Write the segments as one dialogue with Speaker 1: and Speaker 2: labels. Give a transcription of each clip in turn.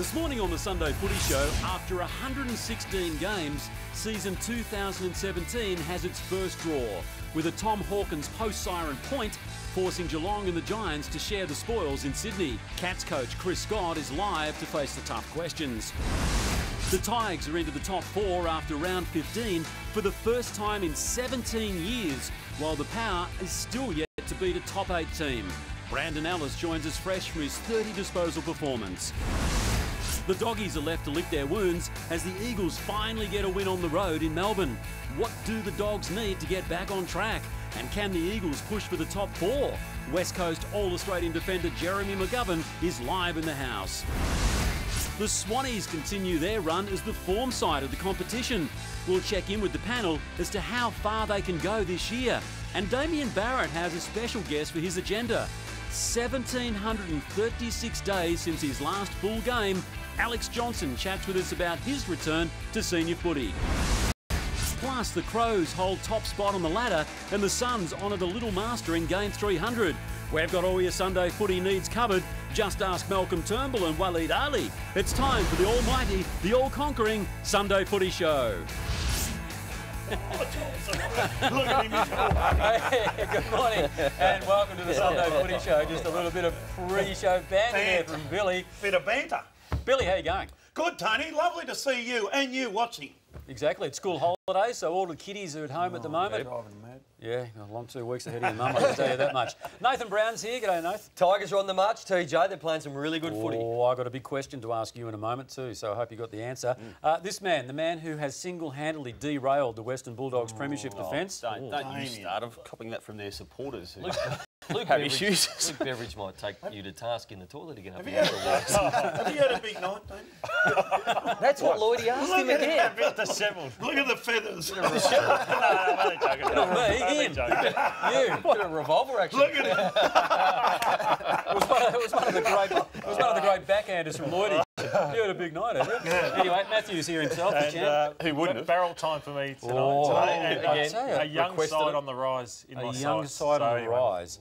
Speaker 1: This morning on the Sunday Footy Show, after 116 games, season 2017 has its first draw, with a Tom Hawkins post-siren point forcing Geelong and the Giants to share the spoils in Sydney. Cats coach Chris Scott is live to face the tough questions. The Tigers are into the top 4 after round 15 for the first time in 17 years, while the Power is still yet to beat a top 8 team. Brandon Ellis joins us fresh from his 30 disposal performance. The Doggies are left to lick their wounds as the Eagles finally get a win on the road in Melbourne. What do the Dogs need to get back on track? And can the Eagles push for the top 4? West Coast All-Australian defender Jeremy McGovern is live in the house. The Swannies continue their run as the form side of the competition. We'll check in with the panel as to how far they can go this year. And Damien Barrett has a special guest for his agenda. 1,736 days since his last full game, Alex Johnson chats with us about his return to senior footy. Plus, the Crows hold top spot on the ladder and the Suns honour the Little Master in Game 300. We've got all your Sunday footy needs covered. Just ask Malcolm Turnbull and Waleed Ali. It's time for the almighty, the all-conquering Sunday Footy Show.
Speaker 2: Look at him.
Speaker 3: Hey, good morning and welcome to the Sunday Footy Show. Just a little bit of pre-show banter there from Billy.
Speaker 2: Bit of banter.
Speaker 3: Billy, how you going?
Speaker 2: Good, Tony. Lovely to see you and you watching.
Speaker 3: Exactly. It's school holidays, so all the kiddies are at home at the moment. Yeah, a long 2 weeks ahead of your mum, I can tell you that much. Nathan Brown's here. G'day, Nathan.
Speaker 4: Tigers are on the march, TJ. They're playing some really good footy.
Speaker 3: Oh, I've got a big question to ask you in a moment too, so I hope you got the answer. This man, the man who has single-handedly derailed the Western Bulldogs premiership defence.
Speaker 5: Don't you start. I'm copying that from their supporters who
Speaker 4: Luke
Speaker 5: have
Speaker 4: Beveridge,
Speaker 5: issues.
Speaker 4: Luke Beveridge might take you to task in the toilet again.
Speaker 2: Have you had a big night, Tony?
Speaker 4: That's what Lloydie asked him again.
Speaker 2: Look at the feathers.
Speaker 3: Me, him, you.
Speaker 4: Bit of revolver action.
Speaker 2: Look at it.
Speaker 3: It was one of the great backhanders from Lloydie. You had a big night, haven't you? Anyway, Matthew's here himself.
Speaker 5: who wouldn't have?
Speaker 6: Barrel time for me tonight.
Speaker 3: I tell you,
Speaker 6: A young side on the rise in my
Speaker 3: a young side on the rise.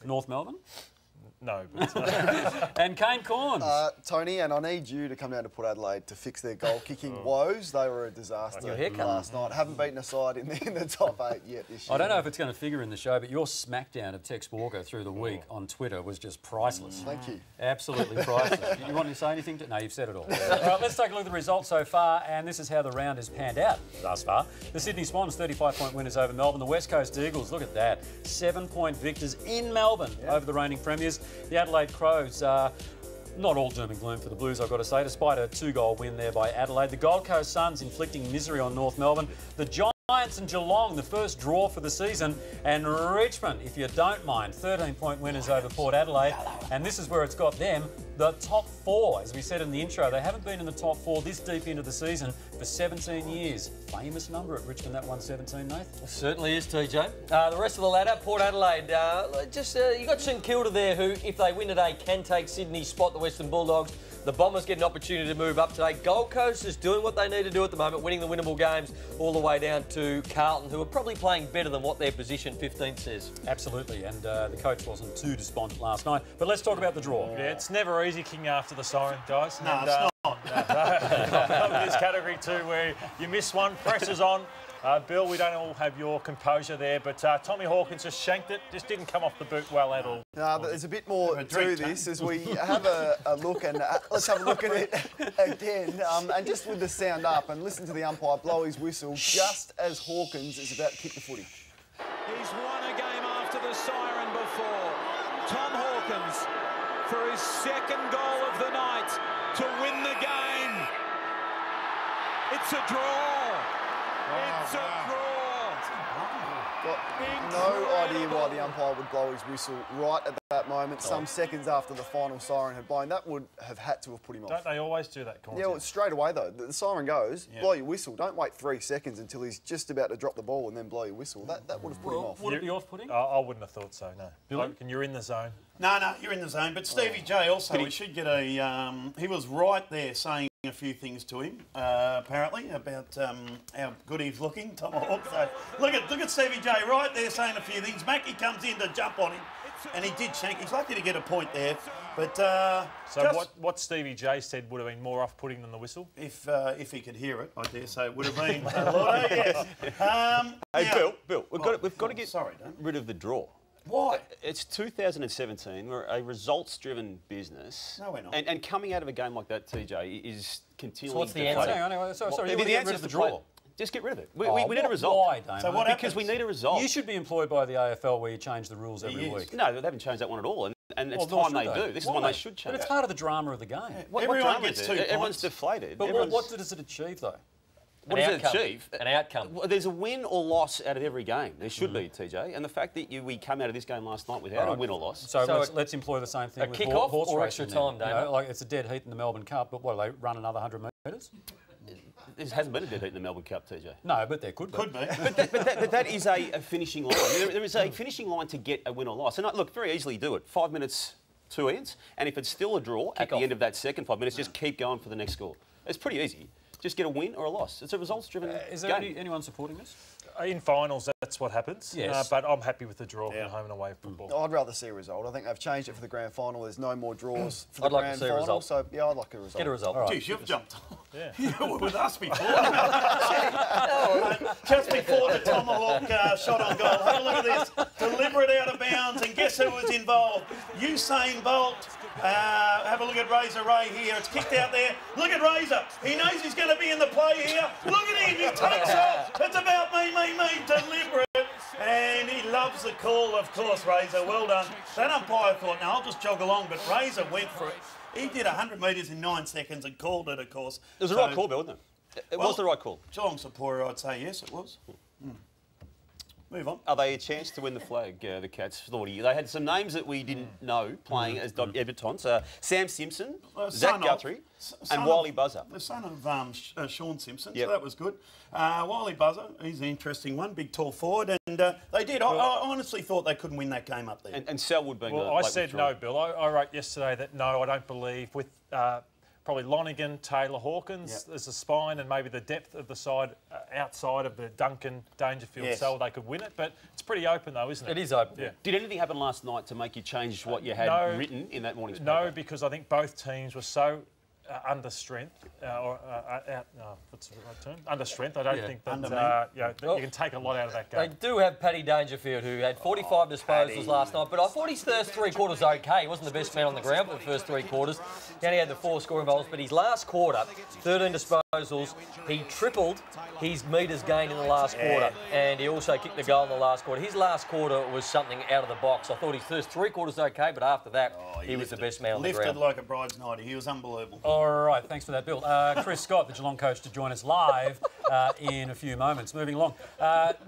Speaker 3: North Melbourne?
Speaker 6: No. But
Speaker 3: And Kane Corns.
Speaker 7: Tony, and I need you to come down to Port Adelaide to fix their goal-kicking woes. They were a disaster last night. Haven't beaten a side in the top 8 yet this year.
Speaker 3: I don't know if it's going to figure in the show, but your smackdown of Tex Walker through the week on Twitter was just priceless.
Speaker 7: Thank you.
Speaker 3: Absolutely priceless. You want to say anything? No, you've said it all. All right, let's take a look at the results so far, and this is how the round has panned out thus far. The Sydney Swans, 35-point winners over Melbourne. The West Coast Eagles, look at that, 7-point victors in Melbourne over the reigning premiers. The Adelaide Crows, not all doom and gloom for the Blues, I've got to say, despite a 2-goal win there by Adelaide. The Gold Coast Suns inflicting misery on North Melbourne. The Giants and Geelong, the first draw for the season. And Richmond, if you don't mind, 13-point winners over Port Adelaide. And this is where it's got them, the top 4. As we said in the intro, they haven't been in the top 4 this deep into the season for 17 years. Famous number at Richmond, that 117, Nath.
Speaker 4: It certainly is, TJ. The rest of the ladder, Port Adelaide, you got St Kilda there who, if they win today, can take Sydney's spot, the Western Bulldogs. The Bombers get an opportunity to move up today. Gold Coast is doing what they need to do at the moment, winning the winnable games all the way down to Carlton, who are probably playing better than what their position 15th says.
Speaker 3: Absolutely, and the coach wasn't too despondent last night. But let's talk about the draw.
Speaker 6: yeah, it's never easy kicking after the siren, guys.
Speaker 2: No,
Speaker 6: And,
Speaker 2: it's not.
Speaker 6: I'm in this category too, where you miss one, pressure's on. Bill, we don't all have your composure there, but Tommy Hawkins just shanked it, just didn't come off the boot well at all.
Speaker 7: No, but there's a bit more to this as we have a look, and let's have a look at it again. And just with the sound up and listen to the umpire blow his whistle just as Hawkins is about to kick the footy.
Speaker 8: He's won a game after the siren before. Tom Hawkins for his second goal of the night to win the game. It's a draw. It's a draw.
Speaker 7: Got no idea why the umpire would blow his whistle right at that moment, some seconds after the final siren had blown. That would have had to have put him off.
Speaker 6: Don't they always do that, Corns?
Speaker 7: Yeah, well, straight away though. The siren goes, blow your whistle. Don't wait 3 seconds until he's just about to drop the ball and then blow your whistle. That would have put him off.
Speaker 3: Would it be off-putting?
Speaker 6: I wouldn't have thought so, no.
Speaker 3: Billy?
Speaker 6: And you're in the zone.
Speaker 2: No, you're in the zone. But Stevie J also, we should get a... he was right there saying a few things to him, apparently, about how good he's looking, Tom Hawk. So look at Stevie J right there saying a few things. Mackie comes in to jump on him. and he did shank. He's lucky to get a point there, but
Speaker 6: so what Stevie J said would have been more off-putting than the whistle?
Speaker 2: If he could hear it, I dare say it would have been a lot. Yes.
Speaker 5: Hey, Bill, we've got to get
Speaker 2: sorry,
Speaker 5: rid of the draw.
Speaker 2: Why?
Speaker 5: It's 2017. We're a results-driven business.
Speaker 2: No, we're not.
Speaker 5: And coming out of a game like that, TJ, is continually.
Speaker 4: So what's the answer?
Speaker 3: Hang on, sorry, you want to
Speaker 5: The
Speaker 3: get
Speaker 5: answer
Speaker 3: rid
Speaker 5: is
Speaker 3: of the
Speaker 5: to play.
Speaker 3: draw.
Speaker 5: Just get rid of it. We need a result.
Speaker 3: Why, Damo?
Speaker 2: So what
Speaker 5: Because
Speaker 2: happens?
Speaker 5: we need a result.
Speaker 3: You should be employed by the AFL where you change the rules every
Speaker 2: Yes.
Speaker 3: week.
Speaker 5: No, they haven't changed that one at all. And it's
Speaker 3: Well,
Speaker 5: time
Speaker 3: nor
Speaker 5: they
Speaker 3: should
Speaker 5: do. This is
Speaker 3: Why?
Speaker 5: one they should change.
Speaker 3: But it's part of the drama of the game.
Speaker 5: What
Speaker 2: Everyone
Speaker 5: drama
Speaker 2: gets
Speaker 5: is
Speaker 2: 2
Speaker 5: it? Everyone's
Speaker 2: points.
Speaker 5: deflated.
Speaker 3: But
Speaker 5: Everyone's-
Speaker 3: what does it achieve, though?
Speaker 5: What does it achieve?
Speaker 4: An outcome.
Speaker 5: Well, there's a win or loss out of every game. There should be, TJ. And the fact that we came out of this game last night without a win or loss.
Speaker 3: So
Speaker 4: So
Speaker 3: let's employ the same thing
Speaker 4: a
Speaker 3: with
Speaker 4: kick-off
Speaker 3: horse
Speaker 4: or
Speaker 3: racing
Speaker 4: extra time,
Speaker 3: then. You
Speaker 4: Damo?
Speaker 3: know, like it's a dead heat in the Melbourne Cup, but what, they run another 100 metres?
Speaker 5: There hasn't been a dead heat in the Melbourne Cup, TJ.
Speaker 3: No, but there could be.
Speaker 2: Could be.
Speaker 5: But that is a finishing line. There is a finishing line to get a win or loss. And look, very easily do it. 5 minutes, 2 ends. And if it's still a draw at the end of that second 5 minutes, just keep going for the next score. It's pretty easy. Just get a win or a loss. It's a results-driven
Speaker 3: Is there
Speaker 5: game.
Speaker 3: anyone supporting this?
Speaker 6: In finals, that's what happens.
Speaker 3: Yes.
Speaker 6: But I'm happy with the draw from home and away football.
Speaker 7: I'd rather see a result. I think they've changed it for the grand final. There's no more draws for the
Speaker 4: I'd like to
Speaker 7: grand
Speaker 4: see a
Speaker 7: final.
Speaker 4: result.
Speaker 7: So, yeah, I'd like a result.
Speaker 4: Get a result.
Speaker 2: Jeez, you've jumped.
Speaker 6: Yeah.
Speaker 2: You were with us before. Just before the Tomahawk shot on goal. Have a look at this. Deliberate out of bounds, and guess who was involved? Usain Bolt. Have a look at Razor Ray here. It's kicked out there. Look at Razor. He knows he's going to be in the play here. Look at him. He takes off. It's about me. Deliberate. And he loves the call, of course, Razor. Well done. That umpire thought, no, I'll just jog along. But Razor went for it. He did 100 metres in 9 seconds and called it, of course.
Speaker 5: It was the right call, Bill, wasn't it? It was the right call.
Speaker 2: Geelong supporter, I'd say yes, it was. Move on.
Speaker 5: Are they a chance to win the flag, the Cats? Footy? They had some names that we didn't know playing as Evertons. Sam Simpson, Zach Guthrie, and Wiley Buzzer.
Speaker 2: The son of Sean Simpson,
Speaker 5: Yep.
Speaker 2: so that was good. Wiley Buzzer, he's an interesting one, big tall forward, and they did. I honestly thought they couldn't win that game up there.
Speaker 5: And Selwood being
Speaker 6: Well, I said no, Bill. I wrote yesterday that no, I don't believe with probably Lonergan, Taylor, Hawkins as a spine, and maybe the depth of the side outside of the Duncan, Dangerfield cell, they could win it. But it's pretty open though, isn't it?
Speaker 4: It is open.
Speaker 6: Yeah.
Speaker 5: Did anything happen last night to make you change what you had written in that morning's paper?
Speaker 6: No, because I think both teams were so under strength, what's the right term? Under strength. I don't think that, that you can take a lot out of that
Speaker 4: They
Speaker 6: game.
Speaker 4: do have Paddy Dangerfield, who had 45 disposals last night, but I thought his first 3 quarters okay. He wasn't the best man on the ground for the first 3 quarters. He only had the 4 scoring goals, but his last quarter, 13 disposals, he tripled his metres gained in the last quarter, and he also kicked the goal in the last quarter. His last quarter was something out of the box. I thought his first 3 quarters okay, but after that, he was the best man on the ground.
Speaker 2: Lifted like a bride's nightie. He was unbelievable.
Speaker 3: All right, thanks for that, Bill. Chris Scott, the Geelong coach, to join us live in a few moments. Moving along.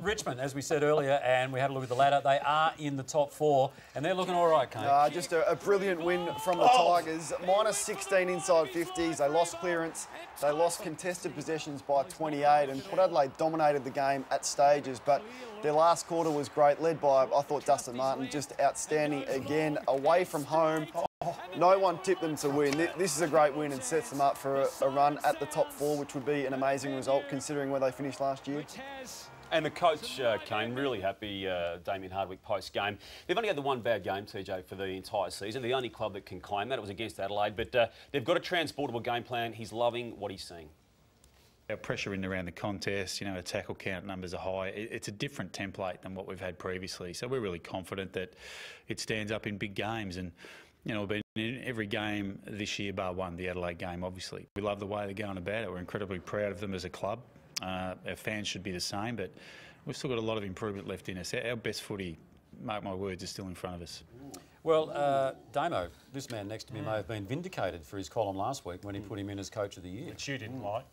Speaker 3: Richmond, as we said earlier, and we had a look at the ladder, they are in the top 4, and they're looking all right, Kane.
Speaker 7: Just a brilliant win from the Tigers. Minus 16 inside 50s. They lost clearance. They lost contested possessions by 28, and Port Adelaide dominated the game at stages, but their last quarter was great, led by, I thought, Dustin Martin, just outstanding again. Away from home, no one tipped them to win. This is a great win and sets them up for a run at the top 4, which would be an amazing result considering where they finished last year.
Speaker 5: And the coach, Kane, really happy, Damien Hardwick, post-game. They've only had the one bad game, TJ, for the entire season. The only club that can claim that. It was against Adelaide. But they've got a transportable game plan. He's loving what he's seeing.
Speaker 9: Our pressure in around the contest, the tackle count numbers are high. It's a different template than what we've had previously. So we're really confident that it stands up in big games. And, we've been in every game this year bar one, the Adelaide game, obviously. We love the way they're going about it. We're incredibly proud of them as a club. Our fans should be the same, but we've still got a lot of improvement left in us. Our best footy, mark my words, is still in front of us.
Speaker 3: Well, Damo, this man next to me may have been vindicated for his column last week when he put him in as Coach of the Year.
Speaker 6: Which you didn't like.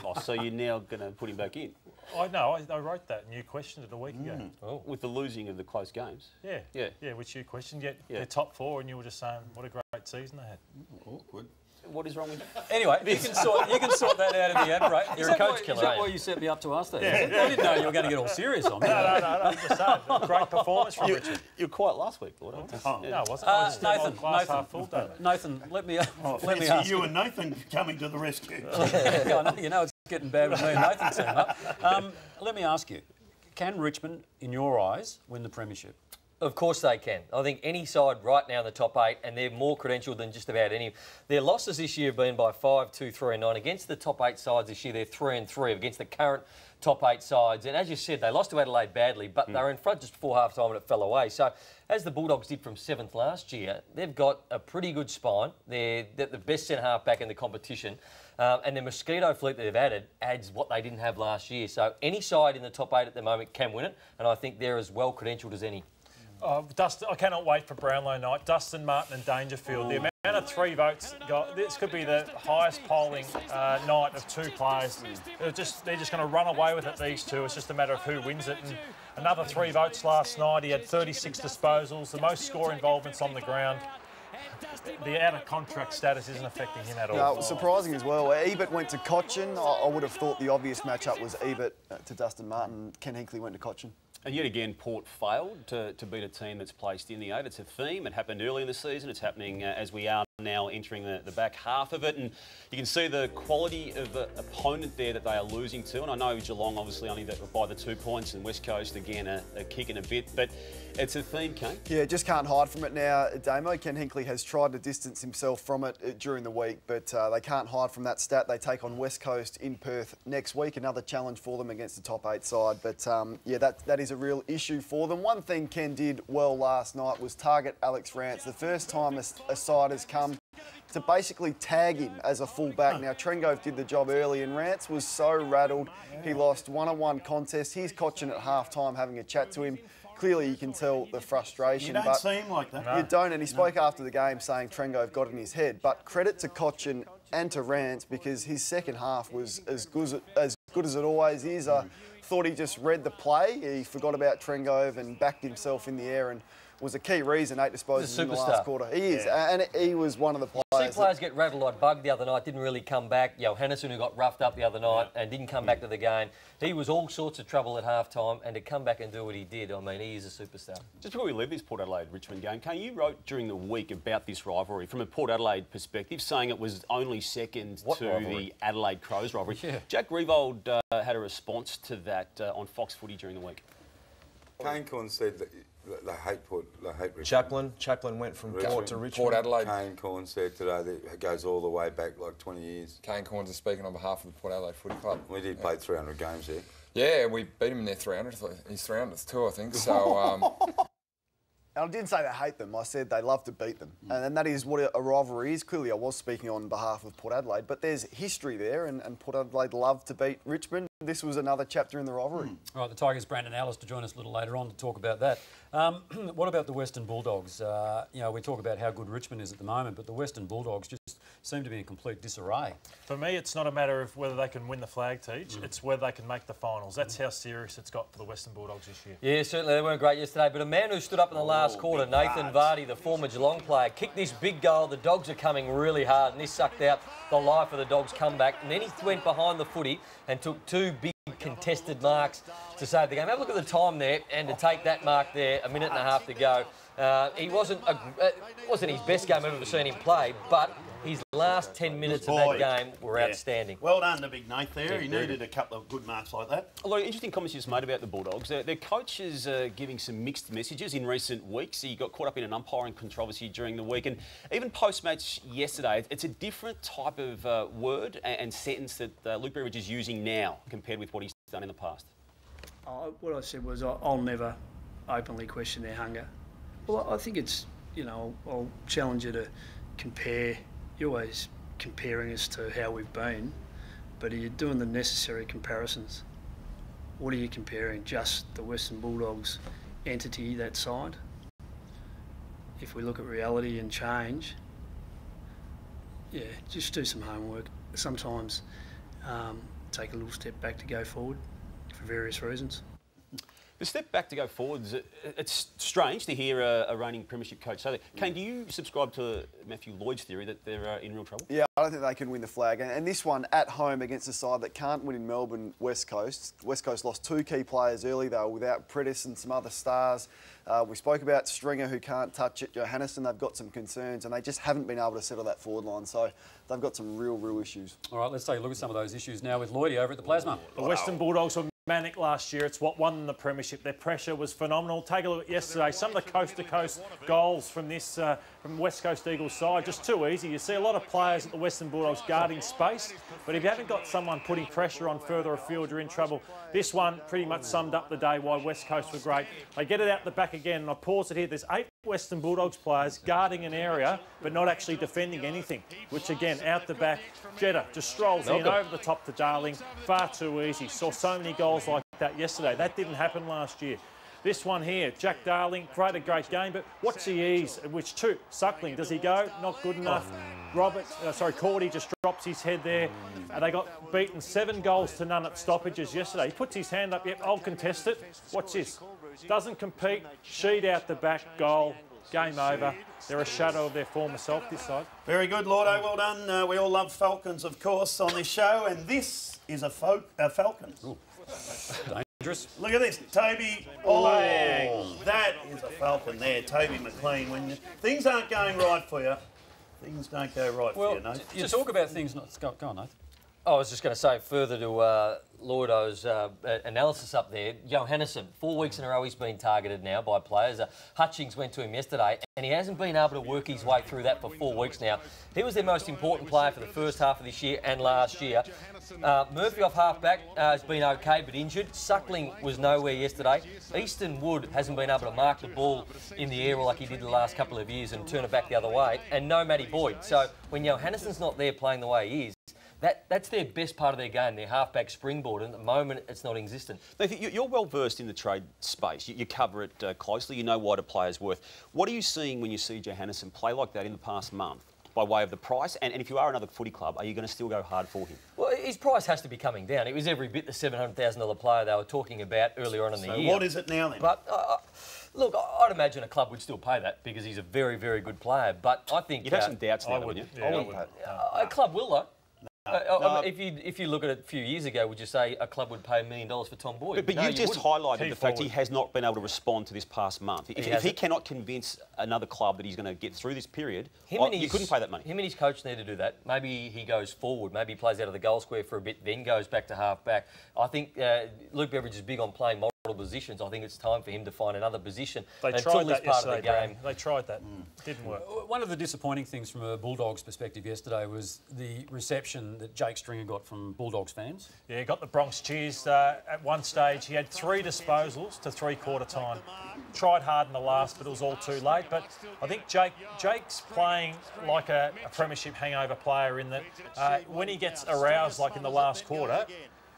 Speaker 5: Oh, so you're now going to put him back in?
Speaker 6: I know, I wrote that and you questioned it a week ago.
Speaker 5: Oh. With the losing of the close games?
Speaker 6: Yeah, which you questioned. Yet they're top 4 and you were just saying what a great season they had.
Speaker 2: Awkward.
Speaker 5: What is wrong with
Speaker 3: Anyway, you can sort that out in the ad break.
Speaker 4: You're a coach killer,
Speaker 3: Is that
Speaker 4: eh?
Speaker 3: why you set me up to ask that? I didn't know you were going to get all serious on me.
Speaker 6: No, I'm just saying. Great performance from Richard.
Speaker 5: You were quiet last week, Lord.
Speaker 6: No, it wasn't. I was still on glass half full, don't I?
Speaker 3: Nathan, let me
Speaker 2: Fancy
Speaker 3: ask
Speaker 2: you and Nathan coming to the rescue.
Speaker 3: you know it's getting bad with me and Nathan team up. Let me ask you, can Richmond, in your eyes, win the premiership?
Speaker 4: Of course they can. I think any side right now in the top 8, and they're more credentialed than just about any. Their losses this year have been by 5, 2, 3 and 9. Against the top 8 sides this year, they're 3 and 3 against the current top 8 sides. And as you said, they lost to Adelaide badly, but they were in front just before half-time and it fell away. So as the Bulldogs did from 7th last year, they've got a pretty good spine. They're the best centre-half back in the competition. And the Mosquito fleet that they've added adds what they didn't have last year. So any side in the top 8 at the moment can win it, and I think they're as well credentialed as any.
Speaker 6: Dustin, I cannot wait for Brownlow night. Dustin, Martin and Dangerfield. The amount of 3 votes got, this could be the highest polling night of 2 players. They're just going to run away with it, these two. It's just a matter of who wins it. And another 3 votes last night. He had 36 disposals, the most score involvements on the ground. The out-of-contract status isn't affecting him at all.
Speaker 7: No, it was surprising as well. Ebert went to Cochin. I would have thought the obvious matchup was Ebert to Dustin Martin. Ken Hinkley went to Cochin.
Speaker 5: And yet again, Port failed to beat a team that's placed in the 8. It's a theme. It happened early in the season. It's happening as we are now entering the back half of it. And you can see the quality of the opponent there that they are losing to. And I know Geelong obviously only by the 2 points, and West Coast again a kick in a bit. But it's a theme, Kane. Yeah,
Speaker 7: just can't hide from it now, Damo. Ken Hinkley has tried to distance himself from it during the week, but they can't hide from that stat. They take on West Coast in Perth next week. Another challenge for them against the top 8 side. But yeah, that is a real issue for them. One thing Ken did well last night was target Alex Rance. The first time a side has come to basically tag him as a full-back. Now, Trengove did the job early, and Rance was so rattled. He lost one-on-one contest. He's Cochin at half-time having a chat to him. Clearly, you can tell the frustration.
Speaker 2: You don't seem like that.
Speaker 7: You don't, and he spoke after the game saying Trengove got in his head. But credit to Cochin and to Rance, because his second half was as good as it always is. I thought he just read the play. He forgot about Trengove and backed himself in the air, and was a key reason 8 disposals in the last quarter. He is, and he was one of the players.
Speaker 4: See players get rattled like Bug the other night, didn't really come back. Hennison, who got roughed up the other night and didn't come back to the game. He was all sorts of trouble at half-time, and to come back and do what he did, I mean, he is a superstar. Just
Speaker 5: before we leave this Port Adelaide-Richmond game, Kane, you wrote during the week about this rivalry from a Port Adelaide perspective, saying it was only second to the Adelaide Crows rivalry. Yeah. Jack Riewoldt had a response to that on Fox Footy during the week.
Speaker 10: Kane Corn said that they hate Richmond.
Speaker 11: Chaplin went from Port to Richmond.
Speaker 10: Port Adelaide. Kane Corn said today that it goes all the way back like 20 years.
Speaker 11: Kane Corns is speaking on behalf of the Port Adelaide Footy Club.
Speaker 10: We did play 300 games there.
Speaker 11: Yeah, we beat him in their 300th. He's 300th too, I think. So.
Speaker 7: And I didn't say they hate them. I said they love to beat them. And that is what a rivalry is. Clearly, I was speaking on behalf of Port Adelaide, but there's history there, and Port Adelaide love to beat Richmond. This was another chapter in the rivalry.
Speaker 3: All right, the Tigers' Brandon Ellis to join us a little later on to talk about that. What about the Western Bulldogs? We talk about how good Richmond is at the moment, but the Western Bulldogs just seem to be in complete disarray.
Speaker 6: For me, it's not a matter of whether they can win the flag, Teach. It's whether they can make the finals. That's how serious it's got for the Western Bulldogs this year.
Speaker 4: Yeah, certainly they weren't great yesterday, but a man who stood up in the last quarter, Nathan Vardy, the former Geelong player, kicked this big goal. The Dogs are coming really hard, and this sucked out the life of the Dogs' comeback. And then he went behind the footy and took 2 big contested marks to save the game. Have a look at the time there, and to take that mark there, a minute and a half to go. He wasn't his best game I've ever seen him play, but his last 10 minutes of that game were outstanding.
Speaker 2: Well done to Big Nate there. He needed a couple of good marks like that.
Speaker 5: A lot of interesting comments you just made about the Bulldogs. Their coach is giving some mixed messages in recent weeks. He got caught up in an umpiring controversy during the week, and even post-match yesterday, it's a different type of word and sentence that Luke Beveridge is using now compared with what he's done in the past.
Speaker 12: What I said was I'll never openly question their hunger. Well, I think it's, I'll challenge you to compare. You're always comparing us to how we've been, but are you doing the necessary comparisons? What are you comparing? Just the Western Bulldogs entity, that side? If we look at reality and change, yeah, just do some homework. Sometimes take a little step back to go forward for various reasons.
Speaker 5: The step back to go forwards, it's strange to hear a reigning premiership coach say that. Kane, do you subscribe to Matthew Lloyd's theory that they're in real trouble?
Speaker 7: Yeah, I don't think they can win the flag. And this one at home against a side that can't win in Melbourne, West Coast. West Coast lost 2 key players early. They were without Predis and some other stars. We spoke about Stringer, who can't touch it. Johannisen, they've got some concerns, and they just haven't been able to settle that forward line. So they've got some real issues.
Speaker 3: All right, let's take a look at some of those issues now with Lloydie over at the Plasma.
Speaker 6: The Western Bulldogs were manic last year. It's what won the premiership. Their pressure was phenomenal. Take a look at yesterday. Some of the coast-to-coast goals from this from West Coast Eagles side, just too easy. You see a lot of players at the Western Bulldogs guarding space, but if you haven't got someone putting pressure on further afield, you're in trouble. This one pretty much summed up the day why West Coast were great. They get it out the back again, and I pause it here. There's 8 Western Bulldogs players guarding an area, but not actually defending anything, which again, out the back, Jeddah just strolls in over the top to Darling. Far too easy. Saw so many goals like that yesterday. That didn't happen last year. This one here, Jack Darling, a great game, but what's the ease at which two? Suckling, does he go? Not good enough. Cordy just drops his head there. They got beaten 7 goals to none at stoppages yesterday. He puts his hand up, yep, I'll contest it. What's this? Doesn't compete, sheet out the back, goal, game over. They're a shadow of their former self this side.
Speaker 2: Very good, Lordo, well done. We all love Falcons, of course, on this show, and this is a Falcon.
Speaker 3: Dangerous.
Speaker 2: Look at this, Toby. Oh, that is a Falcon there, Toby McLean. When things aren't going right for you, things don't go right for you, Nathan.
Speaker 3: You talk about things not... Go on, Nathan.
Speaker 4: I was just going to say, further to Lordo's analysis up there, Johannesson, 4 weeks in a row he's been targeted now by players. Hutchings went to him yesterday, and he hasn't been able to work his way through that for 4 weeks now. He was their most important player for the first half of this year and last year. Murphy off half-back has been okay, but injured. Suckling was nowhere yesterday. Easton Wood hasn't been able to mark the ball in the air like he did the last couple of years and turn it back the other way. And no Matty Boyd. So when Johannesson's not there playing the way he is, that's their best part of their game, their half-back springboard, and at the moment it's not existent.
Speaker 5: Nathan, you're well versed in the trade space. You cover it closely. You know what a player's worth. What are you seeing when you see Johannesson play like that in the past month by way of the price? And if you are another footy club, are you going to still go hard for him?
Speaker 4: Well, his price has to be coming down. It was every bit the $700,000 player they were talking about earlier on in the year.
Speaker 2: So what is it now then?
Speaker 4: But look, I'd imagine a club would still pay that because he's a very, very good player. But I think
Speaker 5: you'd have some doubts now, wouldn't you?
Speaker 4: A club will, though. If you look at it a few years ago, would you say a club would pay $1 million for Tom Boyd?
Speaker 5: But you've just highlighted the fact he has not been able to respond to this past month. If he cannot convince another club that he's going to get through this period, you couldn't pay that money.
Speaker 4: Him and his coach need to do that. Maybe he goes forward. Maybe he plays out of the goal square for a bit, then goes back to half-back. I think Luke Beveridge is big on playing model positions. I think it's time for him to find another position.
Speaker 6: They tried that yesterday. They tried that. Didn't work.
Speaker 3: One of the disappointing things from a Bulldogs perspective yesterday was the reception that Jake Stringer got from Bulldogs fans.
Speaker 6: Yeah, he got the Bronx cheers at one stage. He had 3 disposals to three-quarter time. Tried hard in the last, but it was all too late. But I think Jake's playing like a premiership hangover player in that when he gets aroused, like in the last quarter,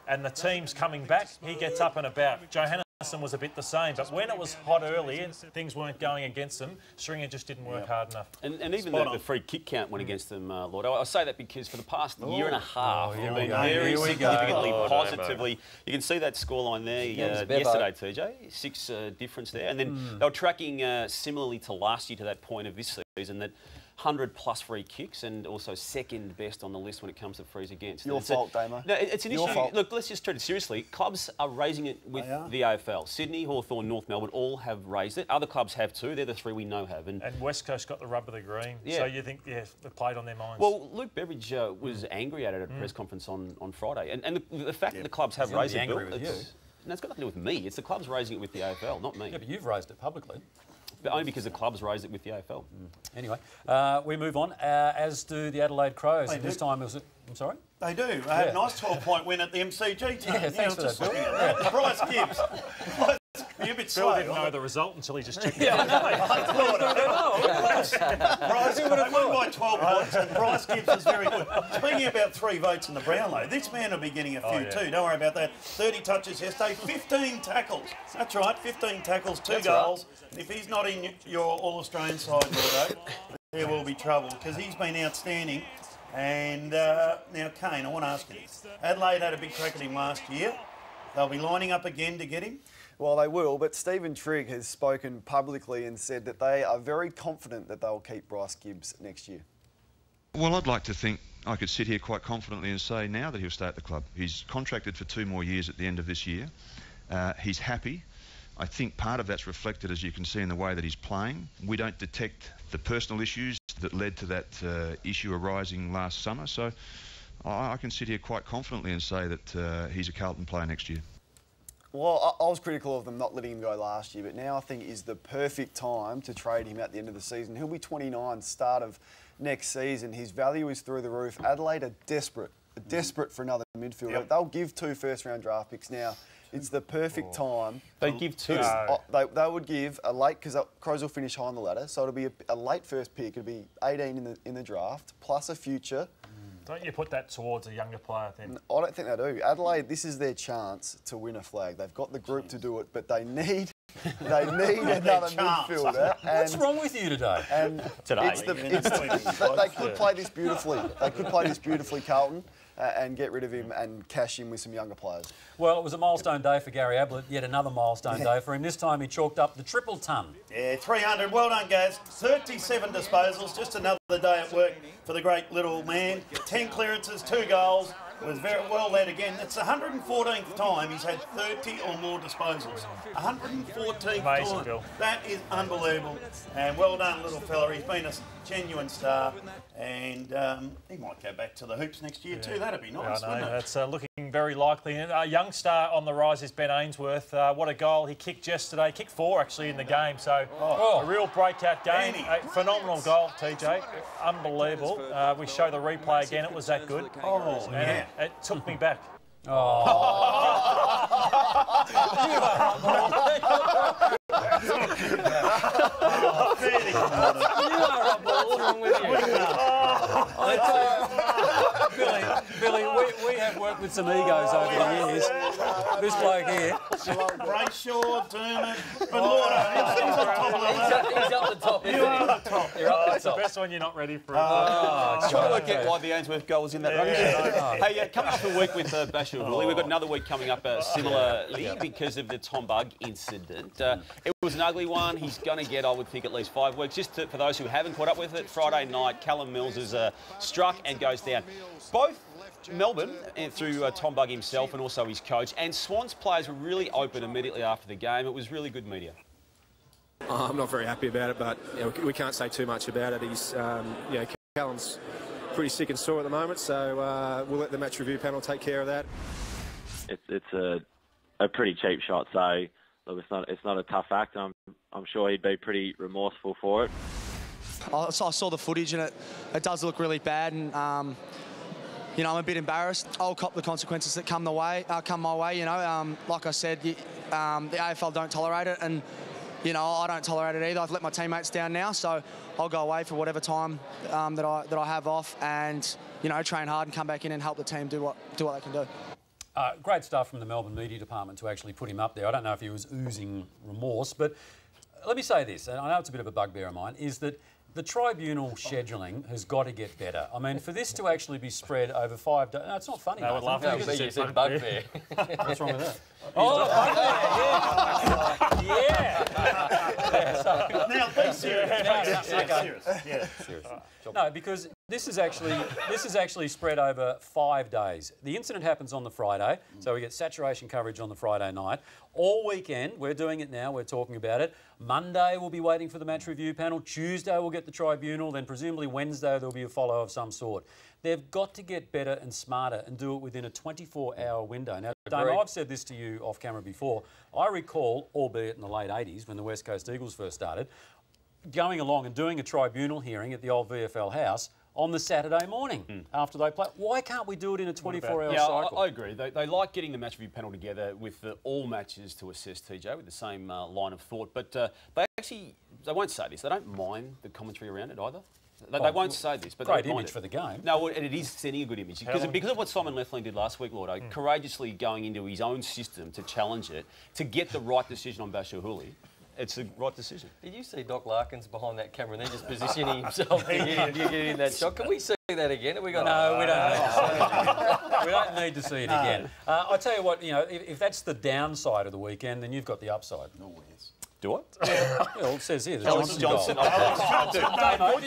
Speaker 6: and the team's coming back, he gets up and about. Johannesson was a bit the same, but when it was hot early and things weren't going against them, Stringer just didn't work hard enough.
Speaker 5: And even the free kick count went against them, Lord. I say that because for the past year and a half, they've been very significantly positively. You can see that scoreline there yesterday, TJ. 6 difference there. And then they were tracking similarly to last year to that point of this season, that 100+ free kicks and also second best on the list when it comes to frees against.
Speaker 7: Your fault, Damo.
Speaker 5: No, it's an issue. Look, let's just treat it seriously. Clubs are raising it with the AFL. Sydney, Hawthorn, North Melbourne all have raised it. Other clubs have too. They're the 3 we know have.
Speaker 6: And West Coast got the rub of the green. Yeah. So you think, they played on their minds.
Speaker 5: Well, Luke Beveridge was angry at it at a press conference on Friday. And the fact that the clubs have raised it, Bill, it's got nothing to do with me. It's the clubs raising it with the AFL, not me.
Speaker 3: Yeah, but you've raised it publicly.
Speaker 5: But only because the clubs raised it with the AFL.
Speaker 3: Anyway, we move on, as do the Adelaide Crows. And this time it was... I'm sorry?
Speaker 2: They do. They had a nice 12-point win at the MCG team.
Speaker 3: Yeah, thanks for that, Bill.
Speaker 2: Bryce Gibbs. You're a bit slow.
Speaker 6: Bill didn't know the result until he just checked
Speaker 2: it. Bryce, they won by 12 points, and Bryce Gibbs was very good. Speaking about 3 votes in the Brownlow, this man will be getting a few too. Don't worry about that. 30 touches yesterday, 15 tackles. That's right, 15 tackles, 2 goals. Right. And if he's not in your All-Australian side, Gordo, there will be trouble because he's been outstanding. And now, Kane, I want to ask you this. Adelaide had a big crack at him last year. They'll be lining up again to get him.
Speaker 7: Well, they will, but Stephen Trigg has spoken publicly and said that they are very confident that they'll keep Bryce Gibbs next year.
Speaker 13: Well, I'd like to think I could sit here quite confidently and say now that he'll stay at the club. He's contracted for 2 more years at the end of this year. He's happy. I think part of that's reflected, as you can see, in the way that he's playing. We don't detect the personal issues that led to that issue arising last summer. So I can sit here quite confidently and say that he's a Carlton player next year.
Speaker 7: Well, I was critical of them not letting him go last year, but now I think is the perfect time to trade him at the end of the season. He'll be 29, start of next season. His value is through the roof. Adelaide are desperate for another midfielder.
Speaker 2: Yep.
Speaker 7: They'll give 2 first-round draft picks now. It's the perfect time.
Speaker 5: They give 2.
Speaker 7: They would give a late, because Crows will finish high on the ladder, so it'll be a late first pick. It'll be 18 in the draft, plus a future.
Speaker 6: Don't you put that towards a younger player then?
Speaker 7: I don't think they do. Adelaide, this is their chance to win a flag. They've got the group to do it, but they need another midfielder.
Speaker 3: What's wrong with you today?
Speaker 7: And they could play this beautifully. They could play this beautifully, Carlton, and get rid of him and cash in with some younger players.
Speaker 3: Well, it was a milestone day for Gary Ablett, yet another milestone day for him. This time he chalked up the triple ton.
Speaker 2: Yeah, 300. Well done, Gaz. 37 disposals. Just another day at work for the great little man. 10 clearances, 2 goals. Was very well led again. It's the 114th time he's had 30 or more disposals. 114th time.
Speaker 6: Bill.
Speaker 2: That is unbelievable. And well done, little fella. He's been a genuine star. And he might go back to the hoops next year too. That'd be nice, wouldn't it?
Speaker 6: That's looking very likely. A young star on the rise is Ben Ainsworth. What a goal he kicked yesterday. Kicked 4 actually in the game. So a real breakout game. A phenomenal goal, TJ. Unbelievable. We show the replay again. It was that good.
Speaker 2: Oh, yeah.
Speaker 6: It took me back.
Speaker 3: Billy, we have worked with some egos over the years. This bloke here.
Speaker 2: Brayshaw, Dermot, but Lord, he's on top of that.
Speaker 4: He's up the top.
Speaker 2: You are up the top.
Speaker 6: You're up the top. The best one you're not ready for.
Speaker 5: Trying to work out why the Ainsworth goal was in that rugby. Hey, coming up a week with Bashir Woolley, we've got another week coming up similarly because of the Tom Bug incident. It was an ugly one. He's going to get, I would think, at least 5 weeks. Just for those who haven't caught up with it, Friday night, Callum Mills is struck and goes down. Both Melbourne, through Tom Bug himself and also his coach, and Swans players were really open immediately after the game. It was really good media.
Speaker 14: I'm not very happy about it, but we can't say too much about it. He's, Callum's pretty sick and sore at the moment, so we'll let the match review panel take care of that.
Speaker 15: It's a pretty cheap shot, so look, it's not a tough act. I'm sure he'd be pretty remorseful for it.
Speaker 16: I saw the footage and it does look really bad, and I'm a bit embarrassed. I'll cop the consequences that come my way. Like I said, the AFL don't tolerate it, and I don't tolerate it either. I've let my teammates down now, so I'll go away for whatever time that I have off, and train hard and come back in and help the team do what they can do.
Speaker 3: Great stuff from the Melbourne media department to actually put him up there. I don't know if he was oozing remorse, but let me say this, and I know it's a bit of a bugbear of mine, is that the tribunal scheduling has got to get better. I mean, for this to actually be spread over 5 days... No, it's not funny.
Speaker 6: I would love to.
Speaker 4: You said bugbear.
Speaker 3: What's wrong with that?
Speaker 6: Oh,
Speaker 2: Yeah. Now, be serious.
Speaker 3: Serious. No, because this is actually spread over 5 days. The incident happens on the Friday, so we get saturation coverage on the Friday night. All weekend, we're doing it now, we're talking about it. Monday, we'll be waiting for the match review panel. Tuesday, we'll get the tribunal. Then presumably Wednesday, there'll be a follow of some sort. They've got to get better and smarter and do it within a 24-hour window. Now, Damo, I've said this to you off camera before. I recall, albeit in the late 80s, when the West Coast Eagles first started, going along and doing a tribunal hearing at the old VFL house on the Saturday morning after they play. Why can't we do it in a 24-hour cycle?
Speaker 5: I agree. They like getting the match review panel together with all matches to assess, TJ, with the same line of thought. But they won't say this. They don't mind the commentary around it either. They won't say this, but
Speaker 3: great image for the game.
Speaker 5: No, and it is sending a good image because of what Simon Lethlean did last week, Lordo, courageously going into his own system to challenge it, to get the right decision on Bashir Woolley. It's the right decision.
Speaker 4: Did you see Doc Larkins behind that camera and then just positioning himself to get in that shot? Can we see that again? Have we got
Speaker 3: no, we don't need to see it again. We don't need to see it again. I tell you what, if that's the downside of the weekend, then you've got the upside.
Speaker 5: No, yes. Do I?
Speaker 3: Well, it says here.
Speaker 5: Alex Johnson.
Speaker 3: Did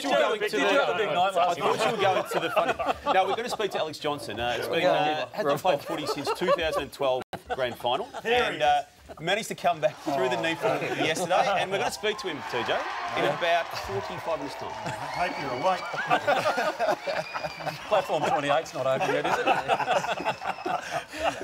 Speaker 3: you have a big night last night?
Speaker 5: I thought you were going to the funny. No, we're going to speak to Alex Johnson. It's been hasn't played footy since 2012 grand final, and managed to come back through the knee from yesterday. And we're going to speak to him, TJ. in about 45 minutes' time.
Speaker 2: I hope you're awake.
Speaker 3: Platform 28's not open yet, is it?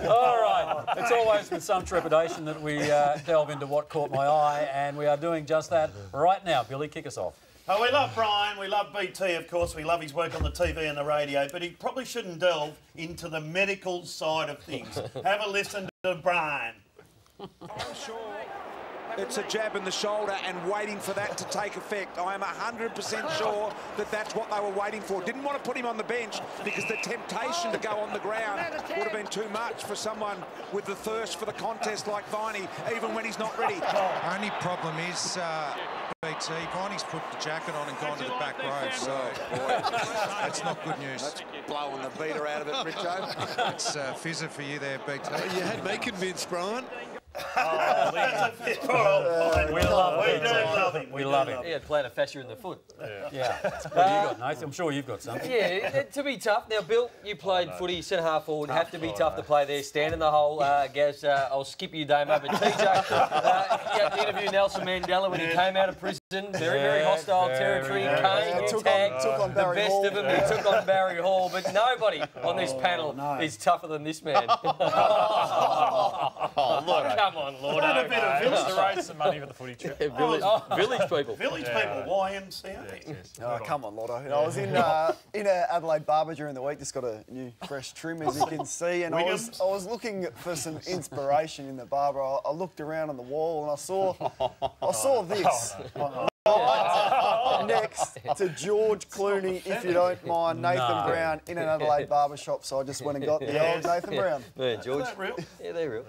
Speaker 3: All right. It's always with some trepidation that we delve into what caught my eye, and we are doing just that right now. Billy, kick us off.
Speaker 2: Oh, we love Brian, we love BT, of course, we love his work on the TV and the radio, but he probably shouldn't delve into the medical side of things. Have a listen to Brian.
Speaker 17: I'm sure it's a jab in the shoulder and waiting for that to take effect. I am 100% sure that that's what they were waiting for. Didn't want to put him on the bench because the temptation to go on the ground would have been too much for someone with the thirst for the contest like Viney, even when he's not ready.
Speaker 18: Only problem is, BT, Viney's put the jacket on and gone to the back row, so boy, that's not good news.
Speaker 17: That's blowing the beater out of it, Richo.
Speaker 18: It's fizzer for you there, BT.
Speaker 17: You had me convinced, Brian.
Speaker 2: Oh, that's a fit for old Brian.
Speaker 3: We love
Speaker 2: him. We do love him.
Speaker 3: We love him.
Speaker 4: He had plantar fascia in the foot.
Speaker 3: Yeah. What have you got, Nathan? I'm sure you've got something.
Speaker 4: Yeah, to be tough. Now, Bill, you played footy, centre half forward. Have to be tough to play there. Stand in the hole. Gaz, I'll skip you, Damo. But TJ, you had to interview Nelson Mandela when he came out of prison. Very, very hostile territory. Kane, you tagged the best of them. He took on Barry Hall. But nobody on this panel is tougher than this man. Come on, Lord.
Speaker 2: A bit of
Speaker 6: Let's raise some money for the footy trip.
Speaker 4: Village people.
Speaker 2: Village people, YMCA.
Speaker 7: Oh, come on, Lotto. I was in a Adelaide barber during the week, just got a new fresh trim, as you can see, and I was looking for some inspiration in the barber. I looked around on the wall and I saw this. Next to George Clooney, if you don't mind, Nathan Brown in an Adelaide barber shop, so I just went and got the old Nathan Brown.
Speaker 4: Yeah, George.
Speaker 2: Is that real?
Speaker 4: Yeah, they're real.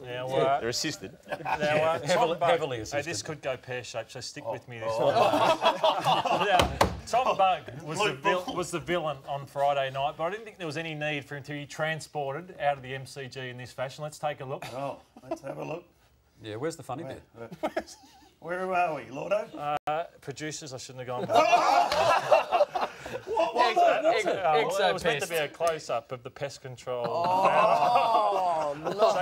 Speaker 6: Now,
Speaker 5: they're assisted.
Speaker 6: Now,
Speaker 3: heavily assisted.
Speaker 6: This could go pear-shaped, so stick with me this one. Now, Tom Bugg was the villain on Friday night, but I didn't think there was any need for him to be transported out of the MCG in this fashion. Let's take a look.
Speaker 2: Oh, let's have a look.
Speaker 3: Yeah, where's the funny bit?
Speaker 2: Where are we, Lordo?
Speaker 6: Producers, I shouldn't have gone.
Speaker 2: What was it?
Speaker 6: It was meant to be a close-up of the pest control. So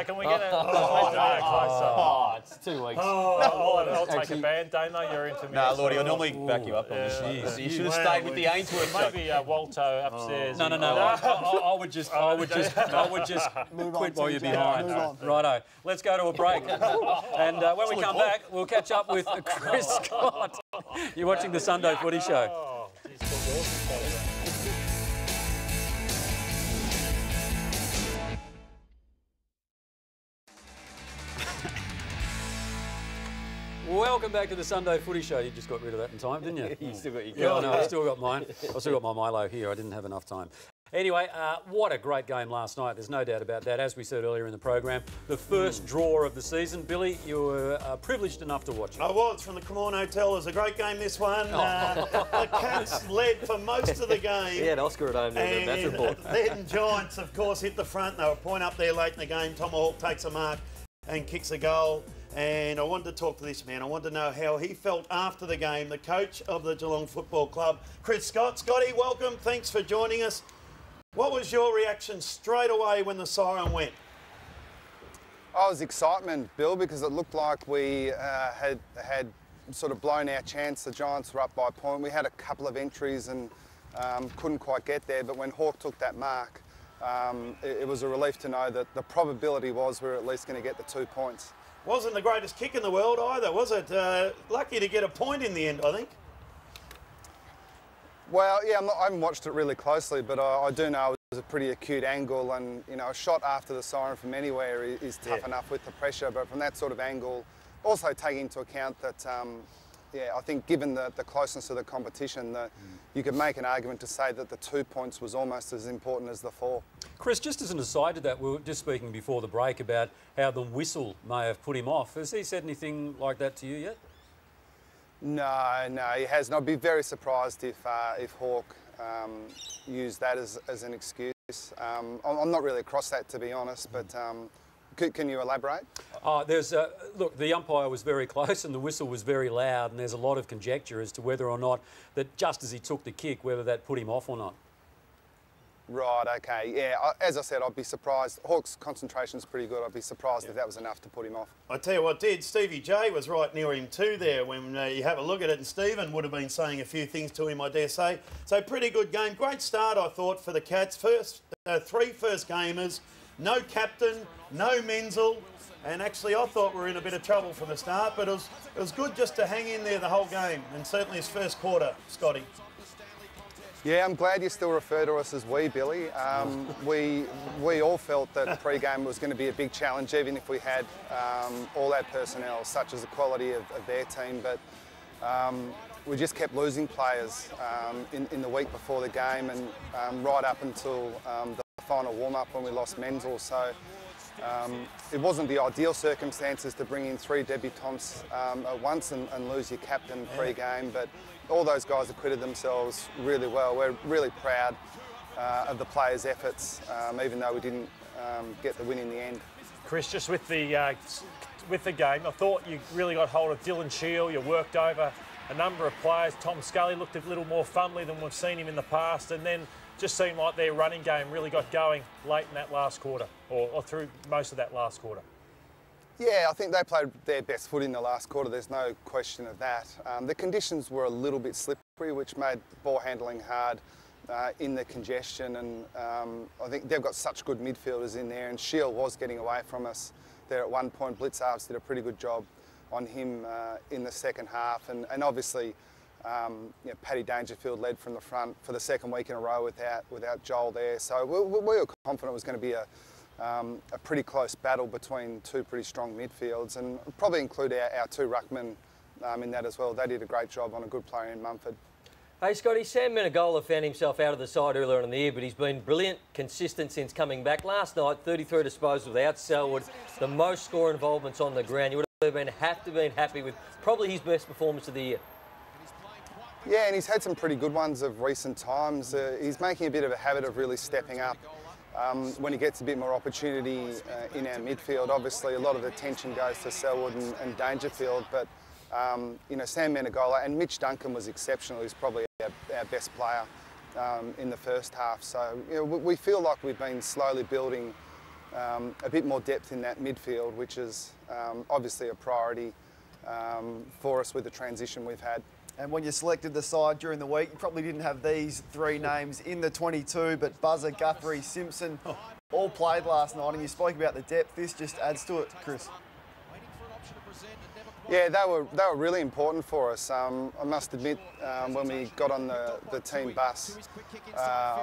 Speaker 6: can we get a close-up?
Speaker 4: Oh, it's 2 weeks.
Speaker 6: I'll take a band. Damo, you're into me.
Speaker 5: No, Lordy, I normally back you up on this. You should have stayed with the Ainsworth.
Speaker 6: Maybe Walto upstairs.
Speaker 3: No. I would just quit while you're behind. Righto. Let's go to a break. And when we come back, we'll catch up with Chris Scott. You're watching the Sunday Footy Show. Welcome back to the Sunday Footy Show. You just got rid of that in time, didn't you?
Speaker 4: You still got your
Speaker 3: Yeah, no, I've still got mine. I've still got my Milo here. I didn't have enough time. Anyway, what a great game last night. There's no doubt about that. As we said earlier in the program, the first draw of the season. Billy, you were privileged enough to watch it.
Speaker 2: I was, from the Cremorne Hotel. It was a great game, this one. The Cats led for most of the game.
Speaker 4: He had Oscar at home there, that's report.
Speaker 2: Then Giants, of course, hit the front. They were a point up there late in the game. Tomahawk takes a mark and kicks a goal. And I wanted to talk to this man. I wanted to know how he felt after the game. The coach of the Geelong Football Club, Chris Scott. Scotty, welcome. Thanks for joining us. What was your reaction straight away when the siren went?
Speaker 19: Oh, it was excitement, Bill, because it looked like we had sort of blown our chance. The Giants were up by a point. We had a couple of entries and couldn't quite get there. But when Hawk took that mark, it was a relief to know that the probability was we were at least going to get the 2 points.
Speaker 2: Wasn't the greatest kick in the world either, was it? Lucky to get a point in the end, I think.
Speaker 19: Well, yeah, I haven't watched it really closely, but I do know it was a pretty acute angle, and you know, a shot after the siren from anywhere is tough enough with the pressure. But from that sort of angle, also taking into account that, yeah, I think given the closeness of the competition, that you could make an argument to say that the 2 points was almost as important as the 4.
Speaker 3: Chris, just as an aside to that, we were just speaking before the break about how the whistle may have put him off. Has he said anything like that to you yet?
Speaker 19: No, he hasn't. I'd be very surprised if Hawk used that as an excuse. I'm not really across that, to be honest, but can you elaborate?
Speaker 3: Look, the umpire was very close and the whistle was very loud, and there's a lot of conjecture as to whether or not that just as he took the kick, whether that put him off or not.
Speaker 19: Right, okay. Yeah, as I said, I'd be surprised. Hawke's concentration's pretty good. I'd be surprised if that was enough to put him off.
Speaker 2: I tell you what did, Stevie J was right near him too there when you have a look at it, and Stephen would have been saying a few things to him, I dare say. So pretty good game. Great start, I thought, for the Cats. Three first gamers, no captain, no Menzel, and actually I thought we were in a bit of trouble from the start, but it was good just to hang in there the whole game, and certainly his first quarter, Scotty.
Speaker 19: Yeah, I'm glad you still refer to us as we, Billy. We all felt that pre-game was going to be a big challenge, even if we had all our personnel, such as the quality of their team. But we just kept losing players in the week before the game and right up until the final warm-up when we lost Menzel. So it wasn't the ideal circumstances to bring in 3 debutants at once and lose your captain pre-game, but all those guys acquitted themselves really well. We're really proud of the players' efforts, even though we didn't get the win in the end.
Speaker 6: Chris, just with the game, I thought you really got hold of Dylan Shield. You worked over a number of players. Tom Scully looked a little more fumbly than we've seen him in the past, and then just seemed like their running game really got going late in that last quarter, or through most of that last quarter.
Speaker 19: Yeah, I think they played their best footy in the last quarter, there's no question of that. The conditions were a little bit slippery, which made ball handling hard in the congestion, and I think they've got such good midfielders in there, and Shield was getting away from us there at one point. Blitzarves did a pretty good job on him in the second half, and obviously Paddy Dangerfield led from the front for the second week in a row without Joel there. So we were confident it was going to be a pretty close battle between 2 pretty strong midfields, and probably include our 2 ruckmen in that as well. They did a great job on a good player in Mumford.
Speaker 4: Hey Scotty, Sam Menegola found himself out of the side earlier in the year, but he's been brilliant, consistent since coming back. Last night, 33 disposals without Selwood, the most score involvements on the ground. You would have been happy with probably his best performance of the year.
Speaker 19: Yeah, and he's had some pretty good ones of recent times. He's making a bit of a habit of really stepping up when he gets a bit more opportunity in our midfield. Obviously, a lot of the attention goes to Selwood and Dangerfield, but Sam Menegola and Mitch Duncan was exceptional. He's probably our best player in the first half. So we feel like we've been slowly building a bit more depth in that midfield, which is obviously a priority for us with the transition we've had.
Speaker 7: And when you selected the side during the week, you probably didn't have these 3 names in the 22, but Buzzer, Guthrie, Simpson all played last night, and you spoke about the depth. This just adds to it, Chris.
Speaker 19: Yeah, they were really important for us. I must admit, when we got on the team bus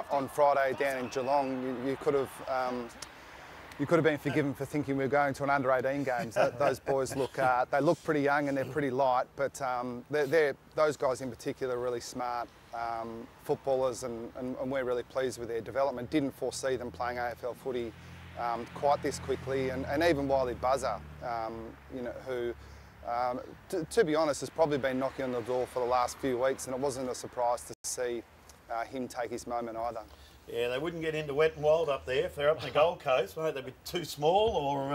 Speaker 19: on Friday down in Geelong, you could have been forgiven for thinking we were going to an under-18 games. Those boys look pretty young and they're pretty light, but those guys in particular are really smart footballers, and we're really pleased with their development. Didn't foresee them playing AFL footy quite this quickly, and even Wiley Buzzer, who, to be honest, has probably been knocking on the door for the last few weeks, and it wasn't a surprise to see him take his moment either.
Speaker 2: Yeah, they wouldn't get into wet and wild up there if they're up in the Gold Coast. Mate, they'd be too small, or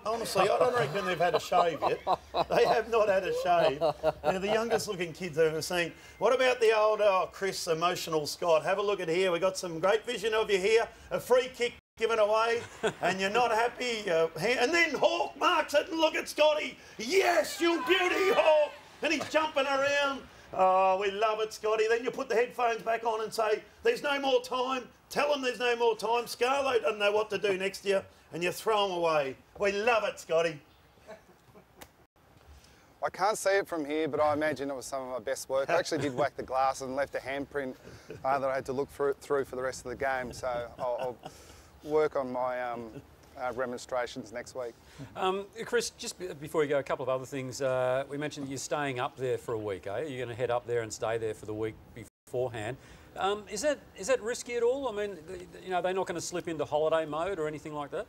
Speaker 2: honestly, I don't reckon they've had a shave yet. They have not had a shave. They're the youngest looking kids I've ever seen. What about the old Chris, emotional Scott? Have a look at here. We've got some great vision of you here. A free kick given away, and you're not happy. And then Hawke marks it, and look at Scotty. Yes, you beauty, Hawke. And he's jumping around. Oh, we love it, Scotty. Then you put the headphones back on and say, there's no more time. Tell them there's no more time. Scarlo doesn't know what to do next year, and you throw them away. We love it, Scotty.
Speaker 19: I can't see it from here, but I imagine it was some of my best work. I actually did whack the glass and left a handprint that I had to look through for the rest of the game, so I'll work on my remonstrations next week.
Speaker 3: Chris, just before you go, a couple of other things. We mentioned you're staying up there for a week, eh? You're going to head up there and stay there for the week beforehand. Is that risky at all? I mean, they're not going to slip into holiday mode or anything like that?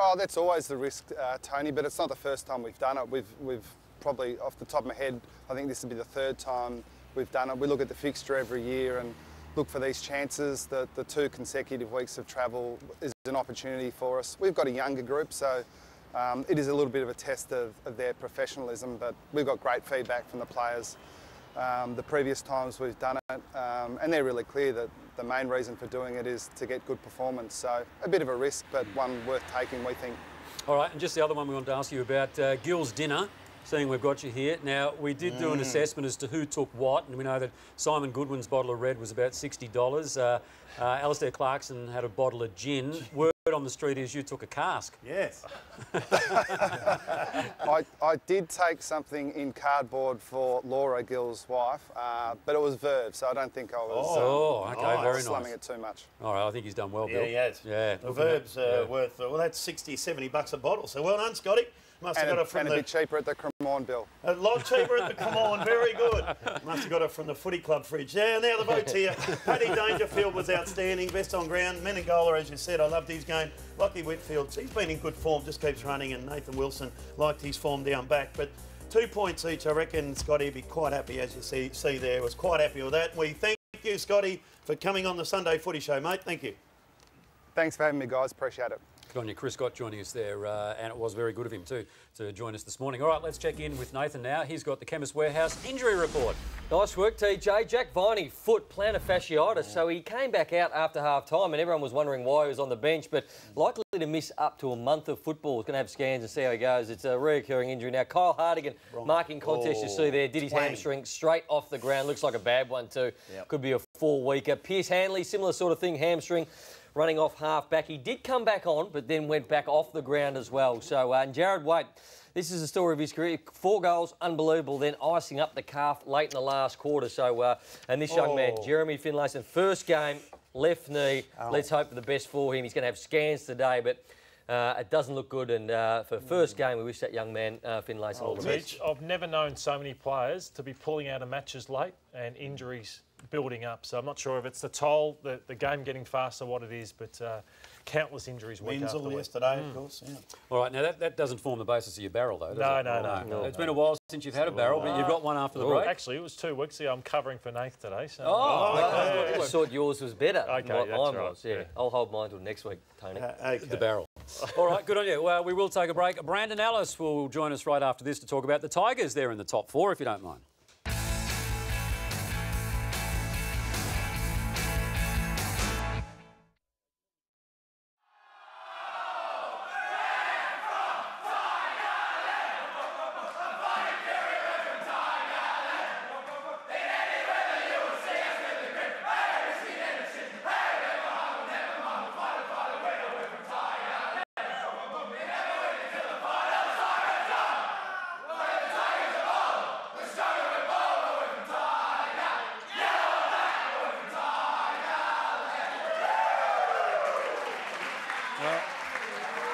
Speaker 19: Oh, that's always the risk, Tony, but it's not the first time we've done it. We've probably, off the top of my head, I think this will be the 3rd time we've done it. We look at the fixture every year and look for these chances. The 2 consecutive weeks of travel is an opportunity for us. We've got a younger group, so it is a little bit of a test of their professionalism, but we've got great feedback from the players the previous times we've done it, and they're really clear that the main reason for doing it is to get good performance. So a bit of a risk, but one worth taking, we think.
Speaker 3: All right, and just the other one we wanted to ask you about, Gill's dinner. Seeing we've got you here. Now, we did do an assessment as to who took what, and we know that Simon Goodwin's bottle of red was about $60. Alistair Clarkson had a bottle of gin. Word on the street is you took a cask.
Speaker 2: Yes.
Speaker 19: I did take something in cardboard for Laura, Gill's wife, but it was Verve, so I don't think I was
Speaker 3: okay, very
Speaker 19: slumming
Speaker 3: nice.
Speaker 19: it too much.
Speaker 3: All right, I think he's done well, Bill.
Speaker 2: Yeah, he has.
Speaker 3: Yeah.
Speaker 2: The Verve's worth, well, that's 60, 70 bucks a bottle. So well done, Scotty. Must have got it from
Speaker 19: a bit cheaper at the Cremorne, Bill.
Speaker 2: A lot cheaper at the Cremorne, very good. Must have got it from the Footy Club fridge. Yeah, now the vote's here. Paddy Dangerfield was outstanding, best on ground. Menegola, as you said, I loved his game. Lockie Whitfield, he's been in good form, just keeps running, and Nathan Wilson liked his form down back. But 2 points each, I reckon Scotty would be quite happy, as you see there. Was quite happy with that. We thank you, Scotty, for coming on the Sunday Footy Show, mate. Thank you.
Speaker 19: Thanks for having me, guys. Appreciate it.
Speaker 3: Good on you. Chris Scott joining us there, and it was very good of him too to join us this morning. All right, let's check in with Nathan now. He's got the Chemist Warehouse injury report.
Speaker 4: Nice work, TJ. Jack Viney, foot plantar fasciitis, so he came back out after half-time, and everyone was wondering why he was on the bench, but likely to miss up to a month of football. He's going to have scans and see how he goes. It's a recurring injury. Now, Kyle Hardigan, marking contest, you see there, did his hamstring straight off the ground. Looks like a bad one too. Yep. Could be a 4-weeker. Pierce Hanley, similar sort of thing, hamstring. Running off half-back. He did come back on, but then went back off the ground as well. So, and Jared Waite, this is the story of his career. 4 goals, unbelievable, then icing up the calf late in the last quarter. So, and this young man, Jeremy Finlayson, first game, left knee. Let's hope for the best for him. He's going to have scans today, but it doesn't look good. And for first game, we wish that young man, Finlayson, all the best.
Speaker 6: I've never known so many players to be pulling out of matches late and injuries building up. So I'm not sure if it's the toll, the game getting faster, what it is, but countless injuries week after week.
Speaker 2: Yesterday, of course. Yeah.
Speaker 3: All right, now that doesn't form the basis of your barrel, though, does it?
Speaker 6: No.
Speaker 3: It's been a while since you've had a barrel, but you've got one after the break.
Speaker 6: Actually, it was 2 weeks ago. I'm covering for Nath today. So.
Speaker 4: I thought yours was better than what
Speaker 6: that's
Speaker 4: mine
Speaker 6: right.
Speaker 4: was. Yeah. I'll hold mine till next week, Tony.
Speaker 3: The barrel. All right, good on you. Well, we will take a break. Brandon Ellis will join us right after this to talk about the Tigers there in the top 4, if you don't mind.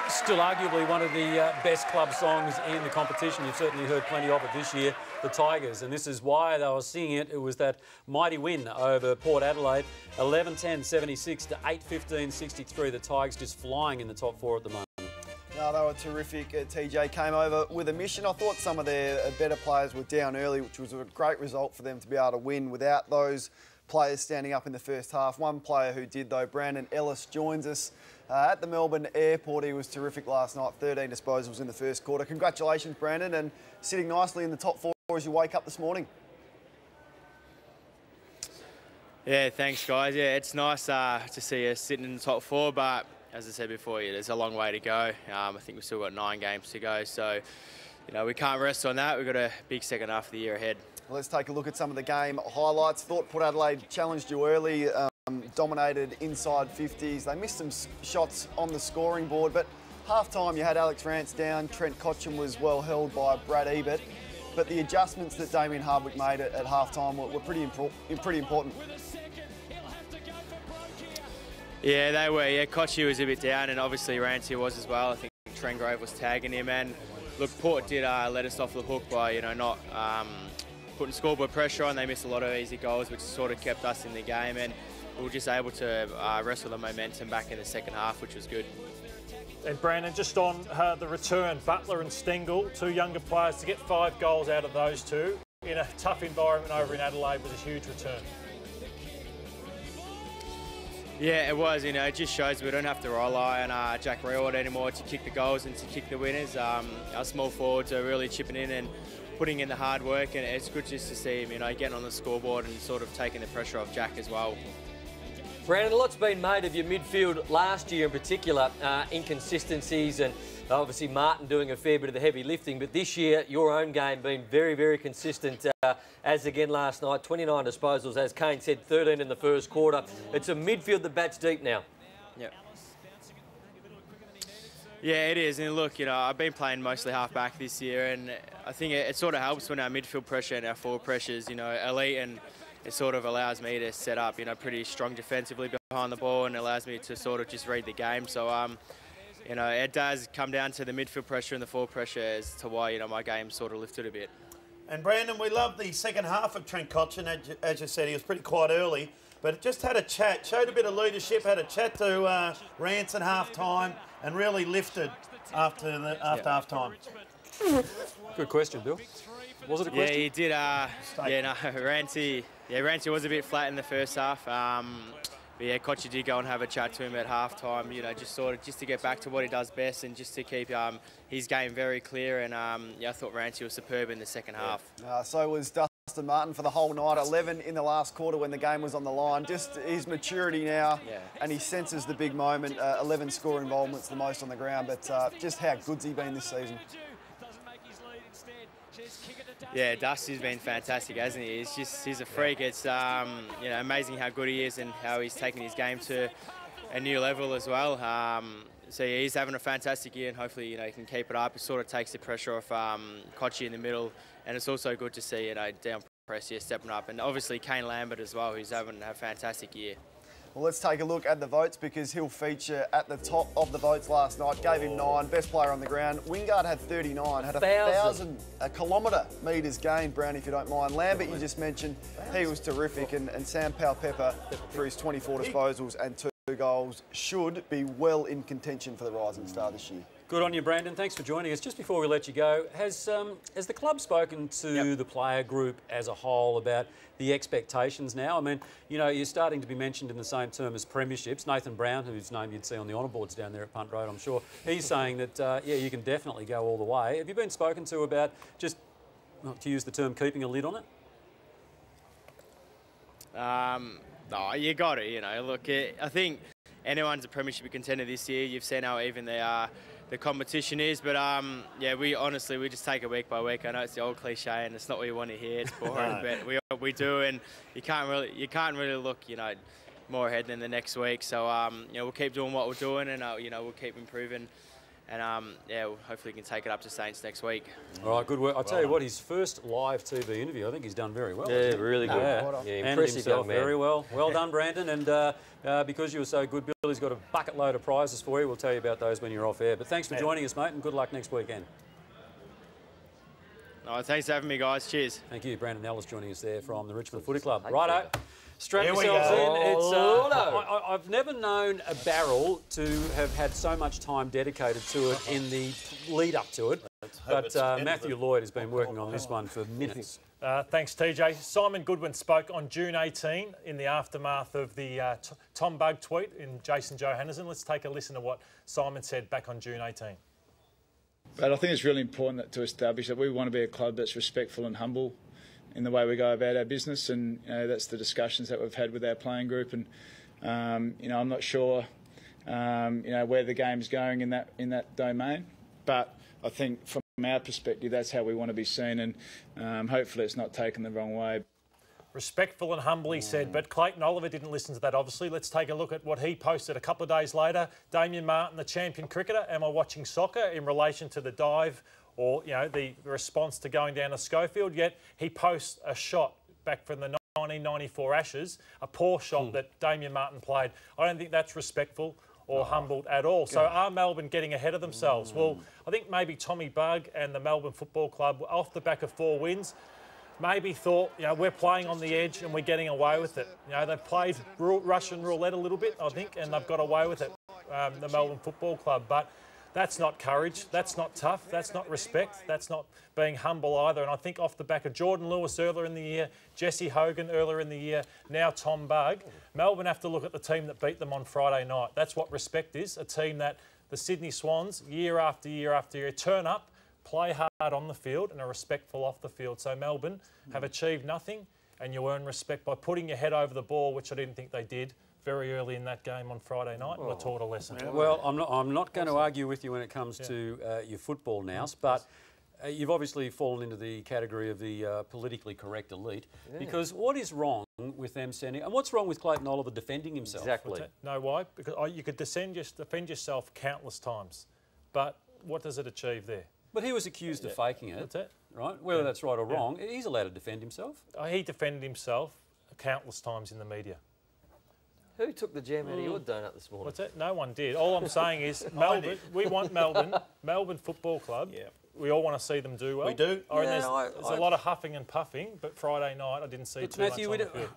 Speaker 3: Still arguably one of the best club songs in the competition. You've certainly heard plenty of it this year, the Tigers, and this is why they were singing it. It was that mighty win over Port Adelaide, 11-10-76 to 8-15-63. The Tigers just flying in the top 4 at the moment.
Speaker 7: No, they were terrific. TJ came over with a mission. I thought some of their better players were down early, which was a great result for them to be able to win without those players standing up in the first half. One player who did, though, Brandon Ellis, joins us at the Melbourne airport. He was terrific last night, 13 disposals in the first quarter. Congratulations, Brandon, and sitting nicely in the top 4 as you wake up this morning.
Speaker 20: Yeah, thanks, guys. Yeah, it's nice to see us sitting in the top 4, but as I said before, there's a long way to go. I think we've still got 9 games to go, so we can't rest on that. We've got a big second half of the year ahead.
Speaker 7: Well, let's take a look at some of the game highlights. Thought Port Adelaide challenged you early, dominated inside 50s. They missed some shots on the scoring board, but half-time you had Alex Rance down. Trent Cotchin was well held by Brad Ebert. But the adjustments that Damien Hardwick made at half-time were pretty important.
Speaker 20: Yeah, they were. Yeah, Cotchin was a bit down, and obviously Rance was as well. I think Trent Grove was tagging him, and look, Port did let us off the hook by not putting scoreboard pressure on. They missed a lot of easy goals, which sort of kept us in the game, and we were just able to wrestle the momentum back in the second half, which was good.
Speaker 6: And Brandon, just on the return, Butler and Stengel, 2 younger players, to get 5 goals out of those 2 in a tough environment over in Adelaide was a huge return.
Speaker 20: Yeah, it was. It just shows we don't have to rely on Jack Reward anymore to kick the goals and to kick the winners. Our small forwards are really chipping in and putting in the hard work, and it's good just to see him, getting on the scoreboard and sort of taking the pressure off Jack as well.
Speaker 4: Brandon, a lot's been made of your midfield last year in particular, inconsistencies and obviously Martin doing a fair bit of the heavy lifting, but this year your own game been very, very consistent, as again last night, 29 disposals, as Kane said, 13 in the first quarter. It's a midfield that bats deep now.
Speaker 20: Yep. Yeah, it is. And look, you know, I've been playing mostly half-back this year, and I think it sort of helps when our midfield pressure and our forward pressures, you know, elite, and it sort of allows me to set up, you know, pretty strong defensively behind the ball and allows me to sort of just read the game. So, you know, it does come down to the midfield pressure and the forward pressure as to why, you know, my game sort of lifted a bit.
Speaker 2: And Brandon, we love the second half of Trent Cotchin. As you said, he was pretty quiet early, but just had a chat, showed a bit of leadership, had a chat to Rance at half-time and really lifted after half-time.
Speaker 3: Good question, Bill. Was it a question?
Speaker 20: Yeah, he did. Rancy was a bit flat in the first half. But yeah, Kochi did go and have a chat to him at half-time, you know, just to get back to what he does best and just to keep his game very clear. And yeah, I thought Rancy was superb in the second half.
Speaker 7: So was Dustin Martin for the whole night, 11 in the last quarter when the game was on the line. Just his maturity now, and he senses the big moment. 11 score involvements, the most on the ground, but just how good's he been this season?
Speaker 20: Yeah, Dusty's been fantastic, hasn't he? He's a freak. It's you know, amazing how good he is and how he's taken his game to a new level as well. So yeah, he's having a fantastic year, and hopefully, you know, he can keep it up. It sort of takes the pressure off Kochi in the middle, and it's also good to see, you know, down press here stepping up, and obviously Kane Lambert as well, who's having a fantastic year.
Speaker 7: Well, let's take a look at the votes because he'll feature at the top of the votes last night. Gave him 9, best player on the ground. Wingard had 39, had a kilometre metres gained, Brown, if you don't mind. Lambert, you just mentioned, he was terrific, and Sam Powell-Pepper, for his 24 disposals and 2 goals, should be well in contention for the Rising Star this year.
Speaker 3: Good on you, Brandon. Thanks for joining us. Just before we let you go, has the club spoken to the player group as a whole about the expectations now? I mean, you know, you're starting to be mentioned in the same term as premierships. Nathan Brown, whose name you'd see on the honour boards down there at Punt Road, I'm sure, he's saying that, yeah, you can definitely go all the way. Have you been spoken to about just, to use the term, keeping a lid on it?
Speaker 20: No, you got it, you know. Look, I think anyone's a premiership contender this year. You've seen how even they are. The competition is, but yeah, we just take it week by week. I know it's the old cliche, and it's not what you want to hear. It's boring, but we do, and you can't really look, you know, more ahead than the next week. So you know, we'll keep doing what we're doing, and you know, we'll keep improving, and yeah, hopefully we can take it up to Saints next week.
Speaker 3: All right, good work. I'll tell you what, his first live TV interview, I think he's done very well.
Speaker 4: Yeah, really good.
Speaker 3: Yeah, impressive young man. Very well. Well done, Brandon, and because you were so good, Billy's got a bucket load of prizes for you. We'll tell you about those when you're off air. But thanks for joining us, mate, and good luck next weekend.
Speaker 20: Oh, thanks for having me, guys. Cheers.
Speaker 3: Thank you. Brandon Ellis joining us there from the Richmond Footy Club. Righto. Strap yourselves in. I've never known a barrel to have had so much time dedicated to it in the lead up to it. But Matthew Lloyd has been working on this one for minutes.
Speaker 6: Thanks, TJ. Simon Goodwin spoke on June 18 in the aftermath of the Tom Bug tweet in Jason Johannesson. Let's take a listen to what Simon said back on June 18.
Speaker 21: But I think it's really important to establish that we want to be a club that's respectful and humble in the way we go about our business, and you know, that's the discussions that we've had with our playing group. And you know, I'm not sure you know, where the game's going in that domain, but I think from our perspective, that's how we want to be seen, and hopefully it's not taken the wrong way.
Speaker 6: Respectful and humble, he said, but Clayton Oliver didn't listen to that, obviously. Let's take a look at what he posted a couple of days later. Damien Martin, the champion cricketer, am I watching soccer, in relation to the dive or, you know, the response to going down to Schofield. Yet he posts a shot back from the 1994 Ashes, a poor shot that Damien Martin played. I don't think that's respectful or humbled at all. So are Melbourne getting ahead of themselves? Well, I think maybe Tommy Bug and the Melbourne Football Club, off the back of 4 wins, maybe thought, you know, we're playing on the edge and we're getting away with it. You know, they've played Russian roulette a little bit, I think, and they've got away with it, the Melbourne Football Club. But that's not courage, that's not tough, that's not respect, that's not being humble either. And I think off the back of Jordan Lewis earlier in the year, Jesse Hogan earlier in the year, now Tom Bug, Melbourne have to look at the team that beat them on Friday night. That's what respect is, a team that the Sydney Swans, year after year after year, turn up, play hard on the field and are respectful off the field. So Melbourne have achieved nothing, and you earn respect by putting your head over the ball, which I didn't think they did very early in that game on Friday night and were taught a lesson.
Speaker 3: Well, I'm not going to argue with you when it comes to your football nous, but you've obviously fallen into the category of the politically correct elite, because what is wrong with them sending... And what's wrong with Clayton Oliver defending himself?
Speaker 4: Exactly.
Speaker 6: No, why? Because you could defend yourself countless times, but what does it achieve there?
Speaker 3: But he was accused of faking it.
Speaker 6: That's it.
Speaker 3: Right? Whether that's right or wrong, he's allowed to defend himself.
Speaker 6: He defended himself countless times in the media.
Speaker 4: Who took the jam out of your donut this morning?
Speaker 6: What's that? No one did. All I'm saying is Melbourne. We want Melbourne Football Club. Yeah. We all want to see them do well.
Speaker 2: We do.
Speaker 6: There's a lot of huffing and puffing, but Friday night I didn't see too
Speaker 3: Matthew,
Speaker 6: much on the field.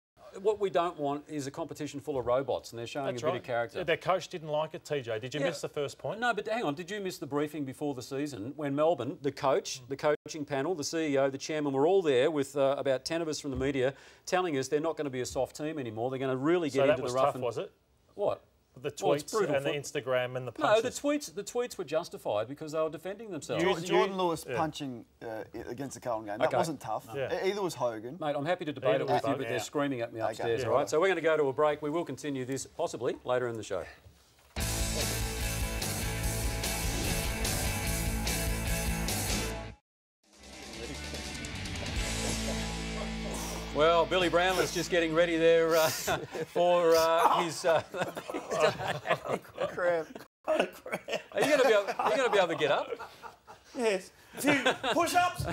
Speaker 3: What we don't want is a competition full of robots, and they're showing a bit of character.
Speaker 6: Their coach didn't like it, TJ. Did you miss the first point?
Speaker 3: No, but hang on. Did you miss the briefing before the season when Melbourne, the coach, the coaching panel, the CEO, the chairman were all there with about 10 of us from the media telling us they're not going to be a soft team anymore. They're going to really get into the rough.
Speaker 6: So that was tough, was it?
Speaker 3: What?
Speaker 6: The tweets and the Instagram and the punches.
Speaker 3: No, the tweets were justified because they were defending themselves.
Speaker 7: Jordan Lewis punching against the Carlton game, that wasn't tough. No. Either was Hogan.
Speaker 3: Mate, I'm happy to debate it with you, but they're screaming at me upstairs, all right? So we're going to go to a break. We will continue this possibly later in the show. Well, Billy Brownless just getting ready there for his...
Speaker 7: Cramp.
Speaker 3: Are you going to be able to get up?
Speaker 2: Yes. A few push-ups.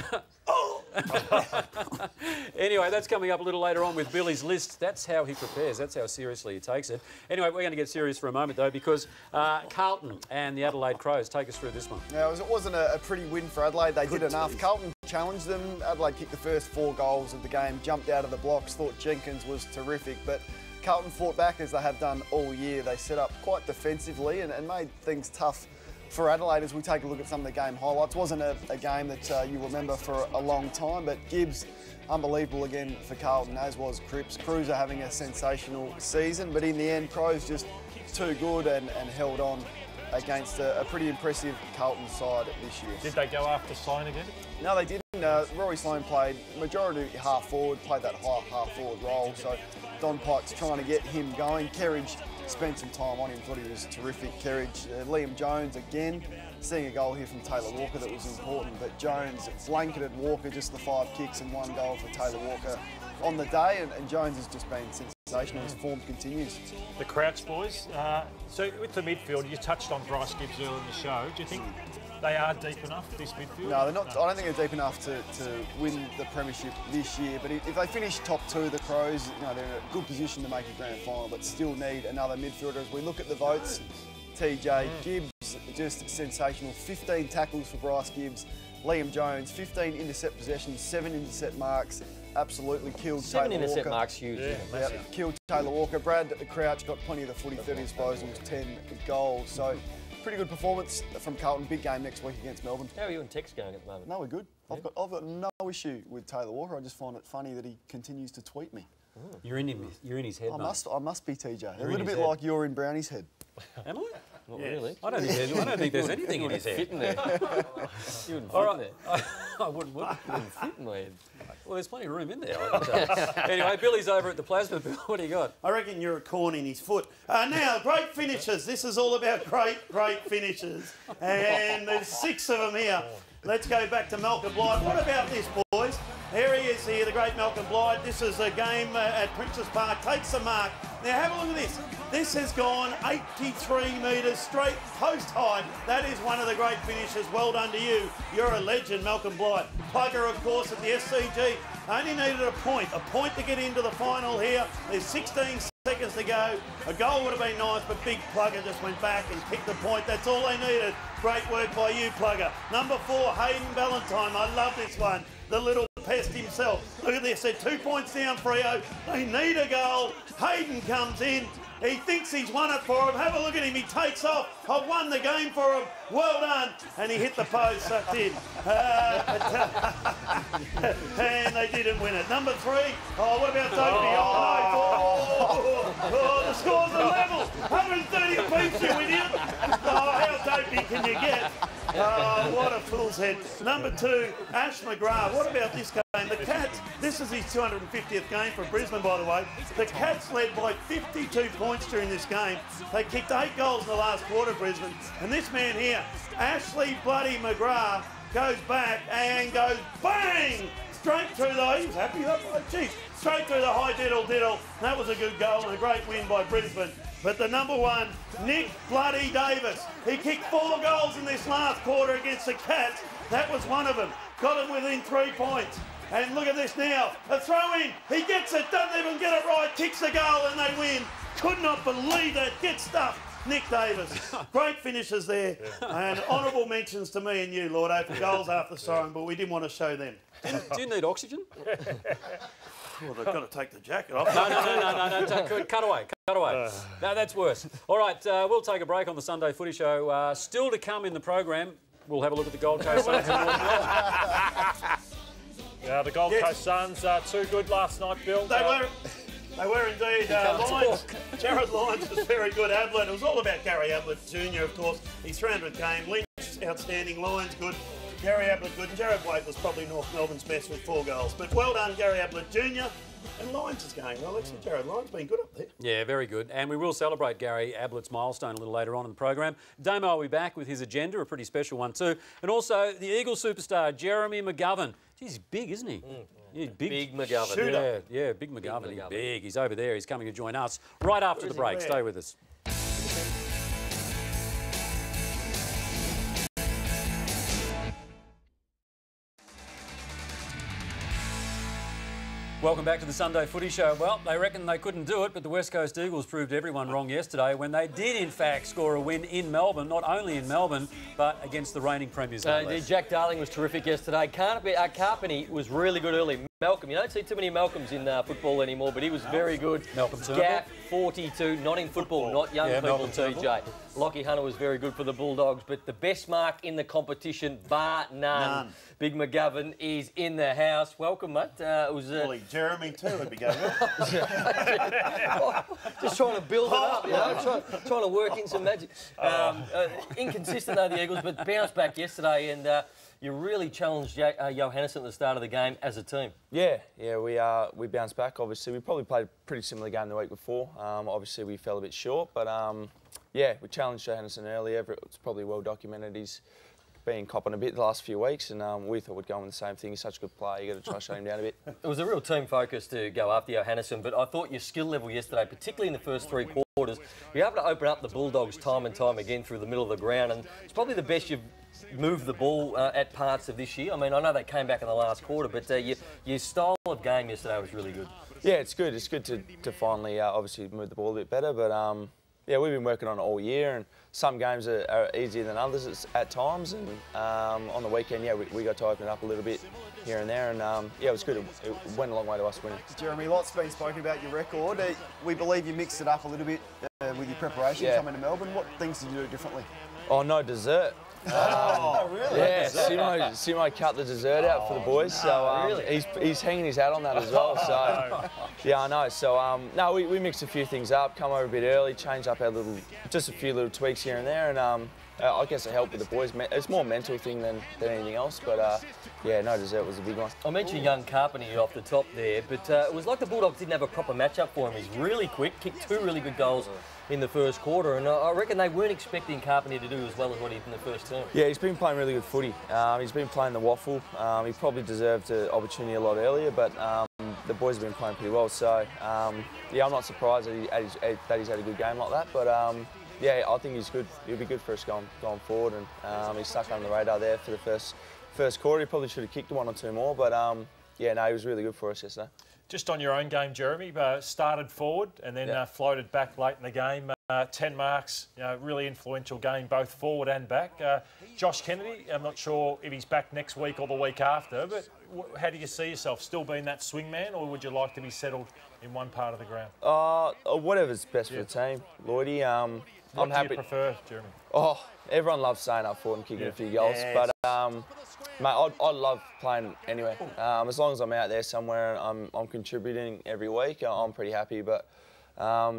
Speaker 3: Anyway, that's coming up a little later on with Billy's list. That's how he prepares. That's how seriously he takes it. Anyway, we're going to get serious for a moment, though, because Carlton and the Adelaide Crows. Take us through this one.
Speaker 7: Yeah, it wasn't a pretty win for Adelaide. They did enough. Carlton challenged them. Adelaide kicked the first 4 goals of the game, jumped out of the blocks, thought Jenkins was terrific, but Carlton fought back as they have done all year. They set up quite defensively and made things tough for Adelaide as we take a look at some of the game highlights. Wasn't a game that you remember for a long time, but Gibbs, unbelievable again for Carlton, as was Cripps. Cruiser having a sensational season, but in the end, Crows just too good and held on against a pretty impressive Carlton side this year.
Speaker 6: Did they go after Sloan again?
Speaker 7: No, they didn't. Rory Sloan played majority half forward, played that high half forward role, so Don Pyke's trying to get him going. Kerridge spent some time on him, thought he was terrific. Kerridge, Liam Jones again, seeing a goal here from Taylor Walker that was important, but Jones blanketed Walker, just the 5 kicks and 1 goal for Taylor Walker on the day, and Jones has just been sensational. His form continues.
Speaker 6: The Crouch boys. So with the midfield, you touched on Bryce Gibbs earlier in the show. Do you think they are deep enough, this midfield?
Speaker 7: No, they're not. I don't think they're deep enough to win the premiership this year. But if they finish top 2, the Crows, they're in a good position to make a grand final, but still need another midfielder. As we look at the votes, TJ Gibbs, just sensational. 15 tackles for Bryce Gibbs. Liam Jones, 15 intercept possessions, 7 intercept marks. Absolutely killed Taylor Walker.
Speaker 4: 7 intercept marks, huge.
Speaker 7: Yeah, killed Taylor Walker. Brad Crouch got plenty of the footy, 30 disposals, 10 goals. So pretty good performance from Carlton. Big game next week against Melbourne.
Speaker 4: How are you and Tex going at the moment?
Speaker 7: No, we're good. Yeah. I've got no issue with Taylor Walker. I just find it funny that he continues to tweet me.
Speaker 3: You're in his head, mate.
Speaker 7: I must be, TJ. A little bit like you're in Brownie's head.
Speaker 3: Am I?
Speaker 4: Not really.
Speaker 3: I don't think there's anything in his head.
Speaker 4: Fit in there. You wouldn't fit in there.
Speaker 3: I wouldn't.
Speaker 4: You wouldn't fit in my head.
Speaker 3: Well, there's plenty of room in there. Anyway, Billy's over at the plasma. Bill, what do you got?
Speaker 2: I reckon you're a corn in his foot. Now, great finishes. This is all about great finishes. And there's 6 of them here. Let's go back to Malcolm Blythe. What about this, boys? Here he is here, the great Malcolm Blythe. This is a game at Princes Park. Takes the mark. Now, have a look at this. This has gone 83 metres straight post high. That is one of the great finishes. Well done to you. You're a legend, Malcolm Blythe. Plugger, of course, at the SCG. Only needed a point to get into the final here. There's 16 seconds to go. A goal would have been nice, but big Plugger just went back and kicked the point. That's all they needed. Great work by you, Plugger. Number 4, Hayden Ballantyne. I love this one. The little pest himself. Look at this. They're 2 points down, Freo. They need a goal. Hayden comes in. He thinks he's won it for him. Have a look at him. He takes off. I've won the game for him. Well done. And he hit the post. Sucked in. And they didn't win it. Number 3. Oh, what about Dopey? The scores are level. 130 apiece, you idiot. Oh, how dopey can you get? Oh, what a fool's head. Number 2, Ash McGrath. What about this game And the Cats, this is his 250th game for Brisbane, by the way. The Cats led by 52 points during this game. They kicked 8 goals in the last quarter, Brisbane. And this man here, Ashley Bloody McGrath, goes back and goes bang! Straight through the, he was happy, geez, straight through the high diddle. That was a good goal and a great win by Brisbane. But the number one, Nick Bloody Davis, he kicked 4 goals in this last quarter against the Cats. That was one of them. Got it within 3 points. And look at this now, a throw in, he gets it, doesn't even get it right, kicks the goal and they win. Could not believe that, get stuffed. Nick Davis, great finishes there, and honourable mentions to me and you, Lordo, for goals after the siren, but we didn't want to show them.
Speaker 3: Do you need oxygen?
Speaker 2: Well, they've got to take the jacket off.
Speaker 3: No, cut away. No, that's worse. All right, we'll take a break on the Sunday Footy Show. Still to come in the program, we'll have a look at the Gold Coast Suns.
Speaker 6: Yeah, the Gold Coast Suns too good last night, Bill.
Speaker 2: They were indeed. Lyons, Jared Lyons was very good. Ablett, it was all about Gary Ablett Jr., of course. His 300th game. Lynch, outstanding. Lyons, good. Gary Ablett, good. And Jared Waite was probably North Melbourne's best with 4 goals. But well done, Gary Ablett Jr. And Lyons is going well. Actually, Jared Lyons been good up there.
Speaker 3: Yeah, very good. And we will celebrate Gary Ablett's milestone a little later on in the program. Damo will be back with his agenda, a pretty special one too. And also the Eagle superstar, Jeremy McGovern. Geez, he's big, isn't he? He's
Speaker 4: Big McGovern.
Speaker 3: Shooter. Yeah, big McGovern. He's big. He's over there. He's coming to join us right after the break. Stay with us. Welcome back to the Sunday Footy Show. Well, they reckon they couldn't do it, but the West Coast Eagles proved everyone wrong yesterday when they did, in fact, score a win in Melbourne, not only in Melbourne, but against the reigning premiers.
Speaker 4: Jack Darling was terrific yesterday. Carpenty was really good early. Malcolm, you don't see too many Malcolms in football anymore, but he was very good.
Speaker 3: Malcolm Turnbull.
Speaker 4: Gap, 42, not in football, not young people, TJ. Lockie Hunter was very good for the Bulldogs, but the best mark in the competition, bar none. Big McGovern is in the house. Welcome, mate. It was
Speaker 2: Jeremy too would be going.
Speaker 4: Just trying to build it up, you know, trying to work in some magic. Inconsistent though, the Eagles, but bounced back yesterday, and you really challenged Johannesson at the start of the game as a team.
Speaker 1: Yeah, we bounced back. Obviously, we probably played a pretty similar game the week before. Obviously, we fell a bit short, but yeah, we challenged Johannesson early. It's probably well documented. He's been copping a bit the last few weeks, and we thought we'd go on the same thing. He's such a good player. You got to try to shut him down a bit.
Speaker 4: It was a real team focus to go after Johannesson, but I thought your skill level yesterday, particularly in the first 3 quarters, you're able to open up the Bulldogs time and time again through the middle of the ground, and it's probably the best you've moved the ball at parts of this year. I mean, I know they came back in the last quarter, but your style of game yesterday was really good.
Speaker 1: Yeah, it's good. It's good to finally obviously move the ball a bit better, but yeah, we've been working on it all year, and some games are easier than others at times, and on the weekend, yeah, we got to open it up a little bit here and there, and yeah, it was good. It went a long way to us winning.
Speaker 7: Jeremy, lots been spoken about your record. We believe you mixed it up a little bit with your preparation coming to Melbourne. What things did you do differently?
Speaker 1: Oh, no dessert.
Speaker 7: Oh, really?
Speaker 1: Yeah, Simo cut the dessert out for the boys, so
Speaker 4: really?
Speaker 1: he's hanging his hat on that as well. So yeah, I know. So no, we mixed a few things up, come over a bit early, changed up our just a few little tweaks here and there, and I guess it helped with the boys. It's more a mental thing than anything else, but yeah, no dessert was a big one.
Speaker 4: I mentioned young Carpenty off the top there, but it was like the Bulldogs didn't have a proper matchup for him. He's really quick, kicked 2 really good goals in the first quarter, and I reckon they weren't expecting Carpenty to do as well as what he did in the first term.
Speaker 1: Yeah, he's been playing really good footy. He's been playing the waffle. He probably deserved an opportunity a lot earlier, but the boys have been playing pretty well. So yeah, I'm not surprised that he's had a good game like that, but yeah, I think he's good. He'll be good for us going forward, and he's stuck under the radar there for the first quarter. He probably should have kicked 1 or 2 more, but yeah, no, he was really good for us yesterday.
Speaker 6: Just on your own game, Jeremy, started forward and then floated back late in the game. 10 marks, you know, really influential game, both forward and back. Josh Kennedy, I'm not sure if he's back next week or the week after, but how do you see yourself? Still being that swing man, or would you like to be settled in one part of the ground?
Speaker 1: Whatever's best for the team, Lloydie.
Speaker 6: What do you prefer, Jeremy?
Speaker 1: Oh, everyone loves staying up forward and kicking a few goals, but mate, I love playing anywhere. As long as I'm out there somewhere and I'm contributing every week, I'm pretty happy. But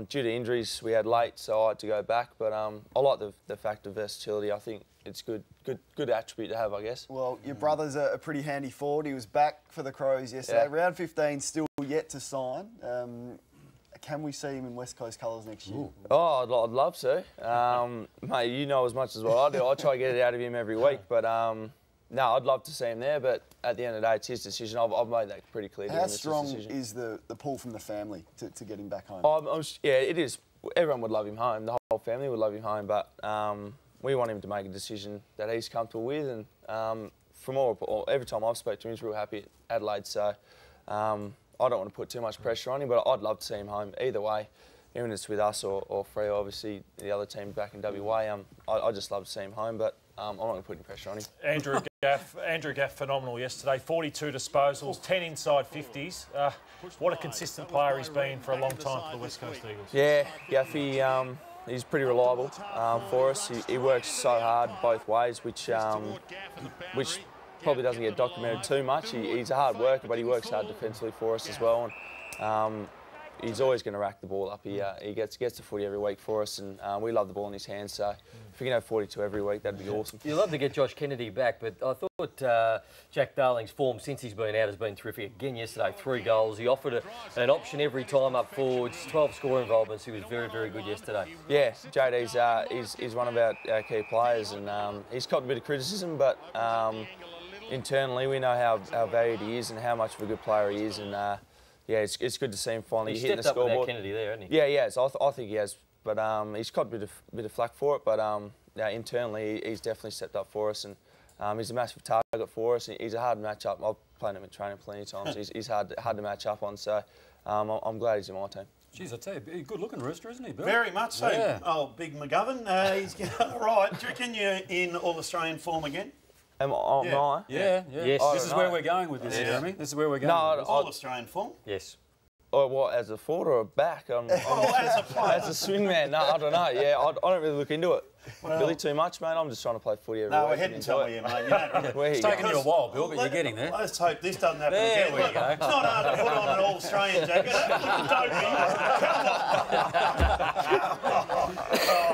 Speaker 1: due to injuries we had late, so I had to go back. But I like the fact of versatility. I think it's good attribute to have, I guess.
Speaker 7: Well, your brother's a pretty handy forward. He was back for the Crows yesterday.
Speaker 1: Yeah.
Speaker 7: Round 15 still yet to sign. Can we see him in West Coast colours next year?
Speaker 1: Oh, I'd love to. Mate, you know as much as what I do. I try to get it out of him every week, but no, I'd love to see him there. But at the end of the day, it's his decision. I've made that pretty clear.
Speaker 7: How strong is the pull from the family to get him back home?
Speaker 1: Yeah, it is. Everyone would love him home. The whole family would love him home, but we want him to make a decision that he's comfortable with. And every time I've spoken to him, he's real happy at Adelaide. So I don't want to put too much pressure on him, but I'd love to see him home either way, even if it's with us or Freo, obviously the other team back in WA. I just love to see him home, but I'm not going to put any pressure on him.
Speaker 6: Andrew Gaff, phenomenal yesterday. 42 disposals, 10 inside 50s. What a consistent player he's been for a long time for the West Coast Eagles.
Speaker 1: Yeah, Gaffy, he's pretty reliable for us. He works so hard both ways, which probably doesn't get documented too much. He's a hard worker, but he works hard defensively for us as well. And he's always going to rack the ball up. He gets the footy every week for us, and we love the ball in his hands. So if we can have 42 every week, that'd be awesome.
Speaker 4: You'd love to get Josh Kennedy back, but I thought Jack Darling's form since he's been out has been terrific. Again yesterday, 3 goals. He offered an option every time up forwards, 12 score involvements. He was very, very good yesterday.
Speaker 1: Yeah, JD's he's one of our key players, and he's copped a bit of criticism, but internally we know how valued he is and how much of a good player he is, and yeah, it's good to see him finally hitting the scoreboard.
Speaker 4: He's stepped up without Kennedy there, hasn't he?
Speaker 1: Yeah, he has. I think he has, but he's got a bit of flack for it, but yeah, internally he's definitely stepped up for us, and he's a massive target for us. He's a hard match-up. I've played him in training plenty of times. He's hard to match up on, so I'm glad he's in my team.
Speaker 3: Jeez, I tell you, good-looking rooster, isn't he, Bill?
Speaker 2: Very much so.
Speaker 3: Yeah.
Speaker 2: Oh, Big McGovern. He's all right. Do you reckon you're in All-Australian form again?
Speaker 1: Am I?
Speaker 3: Yeah.
Speaker 4: Yes.
Speaker 3: This is where we're going with this, Jeremy. This is where we're going.
Speaker 1: No,
Speaker 2: All-Australian form?
Speaker 4: Yes.
Speaker 1: Oh, what, as a forward or a back?
Speaker 2: As a player.
Speaker 1: As a swing man? No, I don't know. Yeah, I don't really look into it.
Speaker 2: Well,
Speaker 1: really too much, mate. I'm just trying to play footy every week.
Speaker 2: No, we're heading somewhere, mate. You know,
Speaker 1: it's
Speaker 3: taking you a while, Bill, but you're getting there.
Speaker 2: Let's hope this doesn't happen
Speaker 3: there
Speaker 2: again.
Speaker 3: We go.
Speaker 2: It's not hard to put on an All-Australian jacket. Come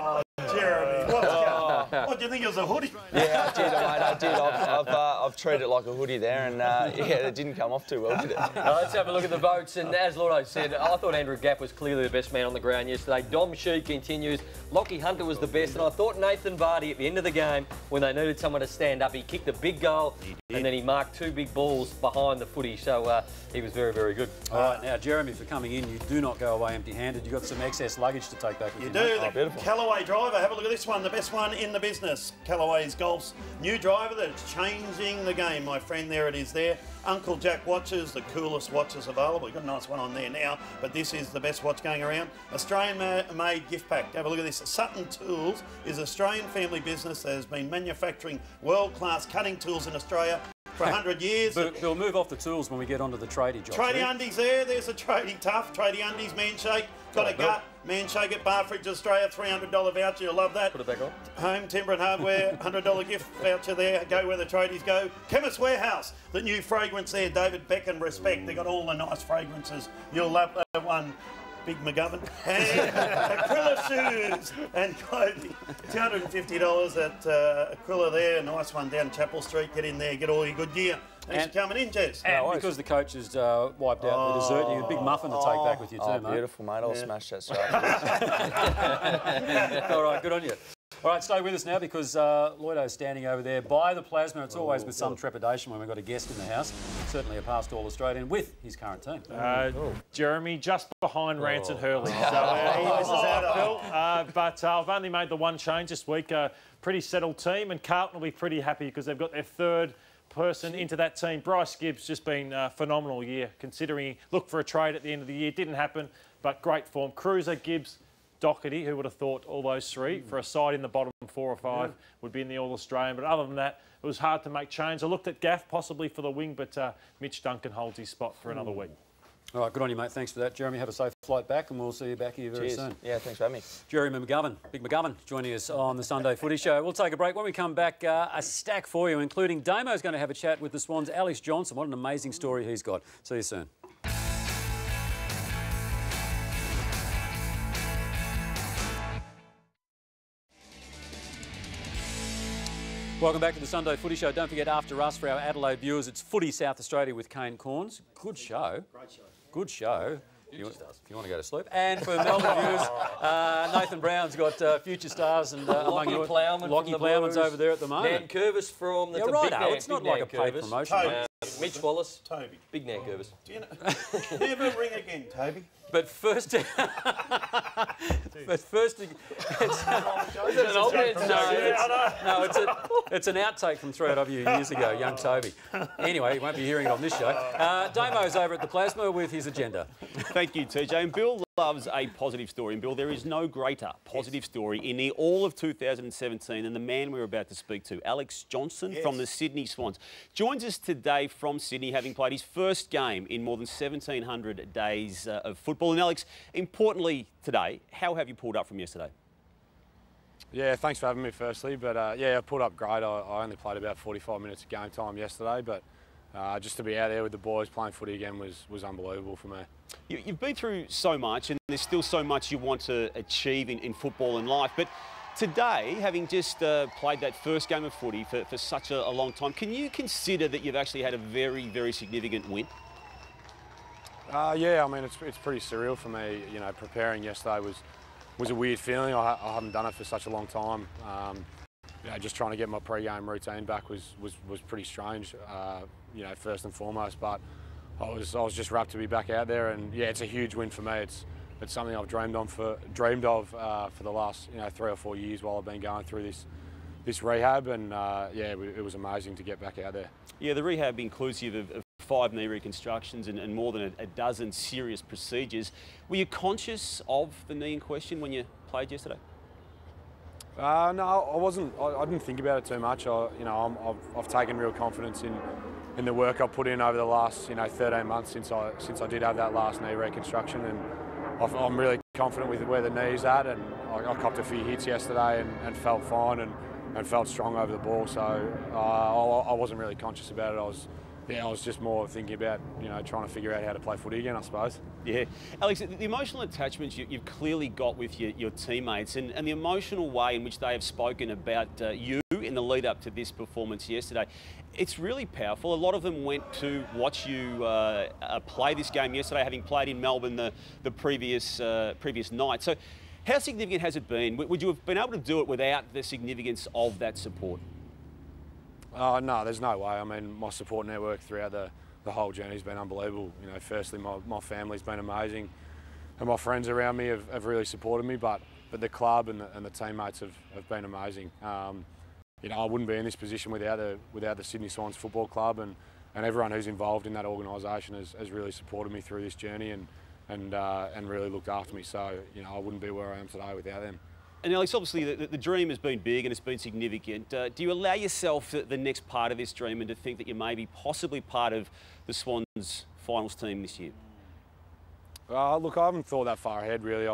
Speaker 2: on. Oh, Jeremy, what's going on? What, do you think it was a hoodie?
Speaker 1: Yeah, I did, mate. I did. I've treated it like a hoodie there, and yeah, it didn't come off too well, did it?
Speaker 4: Let's have a look at the votes. And as Lordo said, I thought Andrew Gaff was clearly the best man on the ground yesterday. Dom Sheed continues. Lockie Hunter was the best, and I thought Nathan Vardy at the end of the game, when they needed someone to stand up, he kicked a big goal, and then he marked 2 big balls behind the footy. So he was very, very good.
Speaker 3: All right, now Jeremy, for coming in, you do not go away empty-handed. You've got some excess luggage to take back with you.
Speaker 2: You do.
Speaker 3: Mate.
Speaker 2: The Callaway driver. Have a look at this one, the best one in the business. Callaway's Golf's new driver that's changing the game, my friend. There it is there. Uncle Jack watches, the coolest watches available. We've got a nice one on there now, but this is the best watch going around. Australian-made gift pack. Have a look at this. Sutton Tools is an Australian family business that has been manufacturing world-class cutting tools in Australia for 100 years.
Speaker 3: But we'll move off the tools when we get onto the tradie job.
Speaker 2: Tradie undies there. There's a tradie tough. Tradie undies, man shake. Got a gut. Man shake at Barfridge Australia. $300 voucher. You'll love that.
Speaker 4: Put it back on.
Speaker 2: Home Timber and Hardware. $100 gift voucher there. Go where the tradies go. Chemist Warehouse. The new fragrance there. David Beckham Respect. They got all the nice fragrances. You'll love that one. Big McGovern. And Aquila shoes and clothing. $250 at Aquila there. Nice one down Chapel Street. Get in there. Get all your good gear. Thanks for coming in, Jez.
Speaker 3: And because the coach has wiped out the dessert, you have a big muffin to take back with you too, mate.
Speaker 1: Beautiful, mate. I'll smash that straight.
Speaker 3: All right, good on you. All right, stay with us now because Lloydo's standing over there by the plasma. It's always with some trepidation when we've got a guest in the house, certainly a past All-Australian with his current team.
Speaker 6: Jeremy, just behind Rance and Hurley. So he misses out, Phil. But I've only made the one change this week. Pretty settled team, and Carlton will be pretty happy because they've got their 3rd person into that team. Bryce Gibbs just been a phenomenal year, considering he looked for a trade at the end of the year. Didn't happen, but great form. Cruiser, Gibbs, Doherty, who would have thought all those 3 for a side in the bottom 4 or 5 would be in the All-Australian. But other than that, it was hard to make change. I looked at Gaff possibly for the wing, but Mitch Duncan holds his spot for another week.
Speaker 3: All right, good on you, mate. Thanks for that. Jeremy, have a safe flight back, and we'll see you back here very soon.
Speaker 1: Yeah, thanks for having me.
Speaker 3: Jeremy McGovern, Big McGovern, joining us on the Sunday Footy Show. We'll take a break. When we come back, a stack for you, including Damo's going to have a chat with the Swans. Alex Johnson, what an amazing story he's got. See you soon. Welcome back to the Sunday Footy Show. Don't forget, after us, for our Adelaide viewers, it's Footy South Australia with Kane Corns. Good show. Great show. Good show. If you want to go to sleep. And for Melbourne viewers, Nathan Brown's got Future Stars and among yours, Lockie Plowman's over there at the moment.
Speaker 4: Curvis from the
Speaker 3: yeah, right. It's not like a paid promotion.
Speaker 4: Mitch Wallace.
Speaker 2: Toby.
Speaker 4: Big Nan Curvis.
Speaker 2: Never ring again, Toby.
Speaker 3: But first, it's an old man's it's an outtake from 3 of you years ago, young Toby. Anyway, you won't be hearing it on this show. Damo's over at the Plasma with his agenda.
Speaker 5: Thank you, TJ. And Bill loves a positive story. And Bill, there is no greater positive story in all of 2017 than the man we're about to speak to, Alex Johnson from the Sydney Swans. Joins us today from Sydney, having played his first game in more than 1,700 days of football. And Alex, importantly today, how have you pulled up from yesterday?
Speaker 8: Yeah, thanks for having me firstly. But yeah, I pulled up great. I only played about 45 minutes of game time yesterday, but just to be out there with the boys playing footy again was unbelievable for me.
Speaker 5: You've been through so much, and there's still so much you want to achieve in football and life. But today, having just played that first game of footy for such a long time, can you consider that you've actually had a very, very significant win?
Speaker 8: Yeah, I mean, it's pretty surreal for me. You know, preparing yesterday was a weird feeling. I haven't done it for such a long time. You know, just trying to get my pre-game routine back was pretty strange. You know, first and foremost, but I was just rapt to be back out there, and yeah, it's a huge win for me. It's something I've dreamed of for the last 3 or 4 years while I've been going through this rehab, and yeah, it was amazing to get back out there.
Speaker 5: Yeah, the rehab inclusive of 5 knee reconstructions and more than a dozen serious procedures. Were you conscious of the knee in question when you played yesterday?
Speaker 8: No, I wasn't. I didn't think about it too much. I've taken real confidence in the work I've put in over the last 13 months since I did have that last knee reconstruction, and I'm really confident with where the knee's at. And I copped a few hits yesterday and felt fine and felt strong over the ball. So I wasn't really conscious about it. I was just more thinking about, trying to figure out how to play footy again, I suppose.
Speaker 5: Yeah. Alex, the emotional attachments you've clearly got with your teammates and the emotional way in which they have spoken about you in the lead up to this performance yesterday, it's really powerful. A lot of them went to watch you play this game yesterday, having played in Melbourne the previous night. So how significant has it been? Would you have been able to do it without the significance of that support?
Speaker 8: No, there's no way. I mean, my support network throughout the whole journey has been unbelievable. Firstly, my family's been amazing, and my friends around me have really supported me. But the club and the teammates have been amazing. I wouldn't be in this position without the Sydney Swans Football Club, and everyone who's involved in that organisation has really supported me through this journey and really looked after me. So I wouldn't be where I am today without them.
Speaker 5: And Alex, obviously the dream has been big and it's been significant. Do you allow yourself the next part of this dream and to think that you may be possibly part of the Swans finals team this year?
Speaker 8: Look, I haven't thought that far ahead really.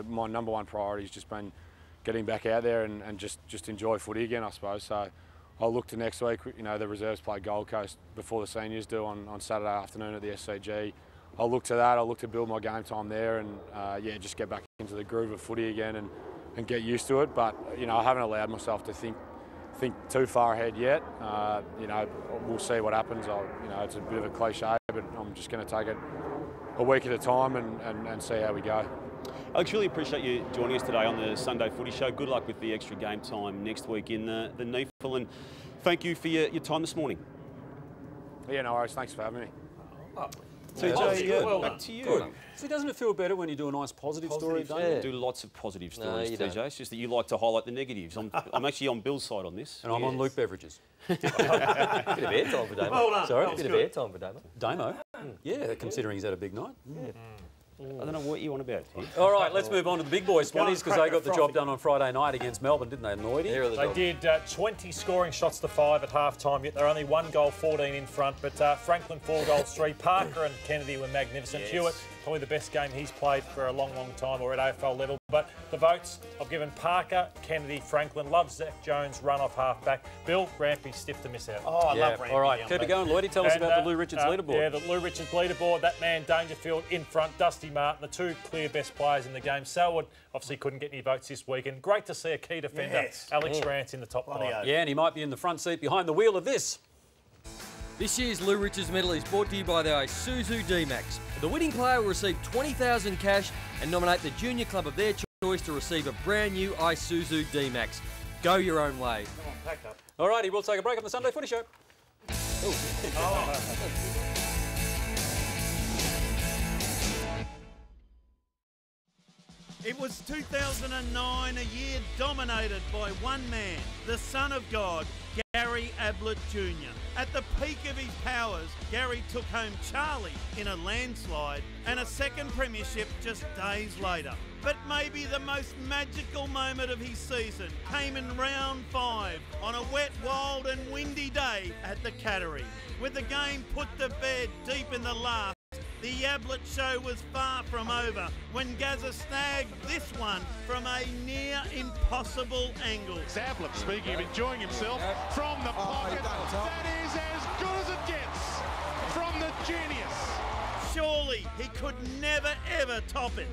Speaker 8: My number one priority has just been getting back out there and just enjoy footy again, I suppose. So I'll look to next week. The reserves play Gold Coast before the seniors do on Saturday afternoon at the SCG. I'll look to that. I'll look to build my game time there and yeah, just get back into the groove of footy again and get used to it. But I haven't allowed myself to think too far ahead yet. We'll see what happens. It's a bit of a cliche, but I'm just going to take it a week at a time and see how we go.
Speaker 5: Alex, really appreciate you joining us today on the Sunday Footy Show. Good luck with the extra game time next week in the NEFL, and thank you for your time this morning.
Speaker 8: Yeah, no worries. Thanks for having me.
Speaker 5: TJ, back to you.
Speaker 3: Good. See, doesn't it feel better when you do a nice positive story, don't you?
Speaker 5: Do lots of positive stories, TJ. It's just that you like to highlight the negatives. I'm actually on Bill's side on this.
Speaker 3: And I'm on Luke Beverages.
Speaker 4: Bit of airtime for Damo.
Speaker 2: Well done.
Speaker 3: Sorry?
Speaker 4: Bit of airtime for Damo.
Speaker 3: Damo? Yeah, considering he's had a big night.
Speaker 5: Yeah. I don't know what you want about here.
Speaker 3: All right, let's move on to the big boys, Swannies, because they got the job done on Friday night against Melbourne, didn't they, Noidy?
Speaker 6: They did 20 scoring shots to 5 at half-time, yet they're only 1 goal, 14 in front. But Franklin, 4 goals, 3. Parker and Kennedy were magnificent. Yes. Hewitt probably the best game he's played for a long, long time or at AFL level. But the votes, I've given Parker, Kennedy, Franklin, love Zach Jones, run-off half-back. Bill, Rampy, stiff to miss out.
Speaker 2: Oh, I love Rampy.
Speaker 3: All right, keep it going, Lloydie. Tell us about the Lou Richards leaderboard.
Speaker 6: Yeah, the Lou Richards leaderboard. That man, Dangerfield, in front. Dusty Martin, the two clear best players in the game. Selwood obviously couldn't get any votes this week. And great to see a key defender, Alex Rance, in the top 5.
Speaker 3: Yeah, and he might be in the front seat behind the wheel of this.
Speaker 4: This year's Lou Richards medal is brought to you by the Isuzu D-Max. The winning player will receive $20,000 cash and nominate the junior club of their choice to receive a brand new Isuzu D-Max. Go your own way.
Speaker 6: Come on, pack up.
Speaker 3: All righty, we'll take a break on the Sunday Footy Show.
Speaker 2: It was 2009, a year dominated by one man, the son of God, Gary Ablett Jr. At the peak of his powers, Gary took home Charlie in a landslide and a second premiership just days later. But maybe the most magical moment of his season came in round 5 on a wet, wild and windy day at the Cattery. With the game put to bed deep in the last, the Ablett show was far from over when Gazza snagged this one from a near impossible angle.
Speaker 9: Ablett, speaking of enjoying himself, from the pocket. That is as good as it gets from the genius.
Speaker 2: Surely he could never ever top it.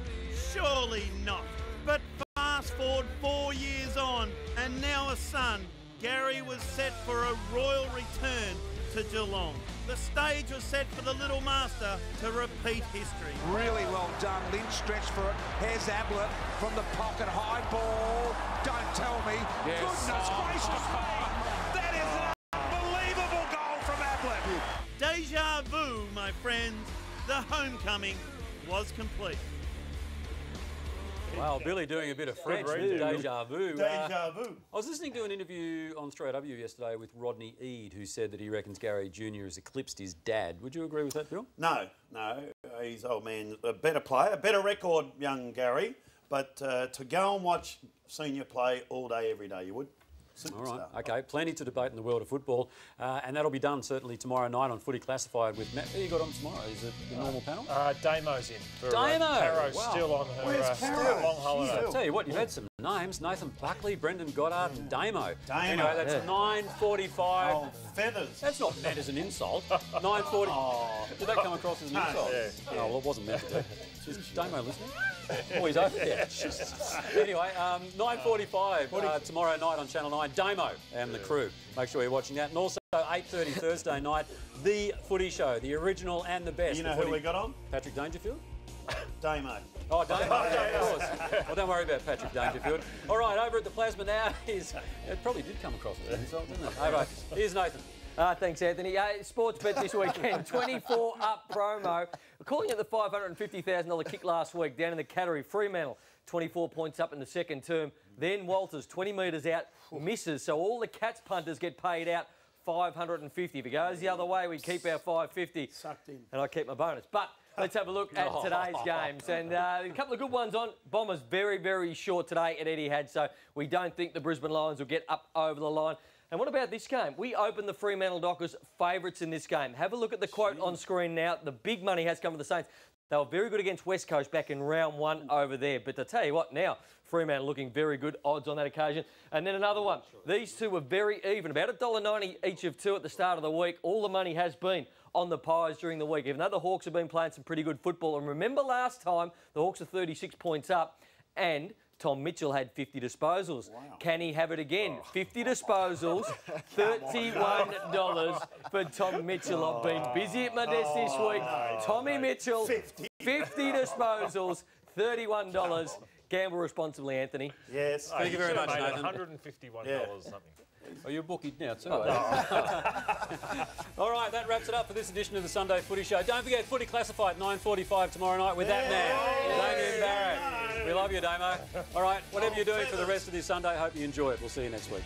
Speaker 2: Surely not. But fast forward 4 years on, and now a son, Gary was set for a royal return to Geelong. The stage was set for the little master to repeat history.
Speaker 17: Really well done. Lynch stretched for it. Here's Ablett from the pocket. High ball. Don't tell me.
Speaker 9: Yes.
Speaker 17: Goodness gracious me. That is an unbelievable goal from Ablett.
Speaker 2: Deja vu, my friends. The homecoming was complete.
Speaker 3: Wow, Billy doing a bit of French with deja vu.
Speaker 2: Deja vu.
Speaker 3: I was listening to an interview on 3AW yesterday with Rodney Eade, who said that he reckons Gary Jr. has eclipsed his dad. Would you agree with that, Bill?
Speaker 2: No. He's old man, a better player, better record, young Gary. But to go and watch senior play all day, every day, you would.
Speaker 3: All right, OK. Plenty to debate in the world of football. And that'll be done certainly tomorrow night on Footy Classified with Matt. Who you got on tomorrow? Is it the normal panel?
Speaker 6: Damo's in.
Speaker 3: Damo!
Speaker 6: Caro's
Speaker 3: Wow.
Speaker 6: still on her long holiday.
Speaker 3: I'll tell you what, you've had some names. Nathan Buckley, Brendan Goddard and Damo. Anyway, that's 9:45.
Speaker 2: Oh, feathers.
Speaker 3: That's not meant as an insult. 9:40. Did that come across as an insult?
Speaker 2: Yeah.
Speaker 3: Oh, well, it wasn't meant to. Is Damo listening? Oh, he's over there. Anyway, 9:45 tomorrow night on Channel 9. Damo and the crew. Make sure you're watching that. And also 8:30 Thursday night, The Footy Show, the original and the best.
Speaker 2: You know who we got on?
Speaker 3: Patrick Dangerfield?
Speaker 2: Damo.
Speaker 3: Oh, Damo, yeah, of course. Well, don't worry about Patrick Dangerfield. All right, over at the Plasma now is... It probably did come across as an insult, didn't it? All right, here's Nathan.
Speaker 4: Thanks, Anthony. Sports bet this weekend, 24 up promo. We're calling it the $550,000 kick last week down in the Cattery. Fremantle, 24 points up in the second term. Then Walters, 20 metres out, misses. So all the Cats punters get paid out $550. If it goes the other way, we keep our $550.
Speaker 2: Sucked in.
Speaker 4: And I keep my bonus. But let's have a look at today's games. And a couple of good ones on. Bombers very, very short today at Etihad, so we don't think the Brisbane Lions will get up over the line. And what about this game? We opened the Fremantle Dockers favourites in this game. Have a look at the quote on screen now. The big money has come for the Saints. They were very good against West Coast back in round 1 over there. But to tell you what, now Fremantle looking very good odds on that occasion. And then another one. These two were very even, about $1.90 each of two at the start of the week. All the money has been on the Pies during the week, even though the Hawks have been playing some pretty good football. And remember last time, the Hawks are 36 points up and Tom Mitchell had 50 disposals. Wow. Can he have it again? 50 disposals, $31 for Tom Mitchell. I've been busy at my desk this week. Tommy Mitchell, 50 disposals, $31. Gamble responsibly, Anthony.
Speaker 2: Yes.
Speaker 6: Thank
Speaker 3: you very much, Nathan.
Speaker 6: $151 something.
Speaker 3: Oh, you're bookied now too, All right, that wraps it up for this edition of the Sunday Footy Show. Don't forget, Footy Classified, 9:45 tomorrow night with that man, Damien Barrett. We love you, Damo. All right, whatever you're doing for the rest of this Sunday, hope you enjoy it. We'll see you next week.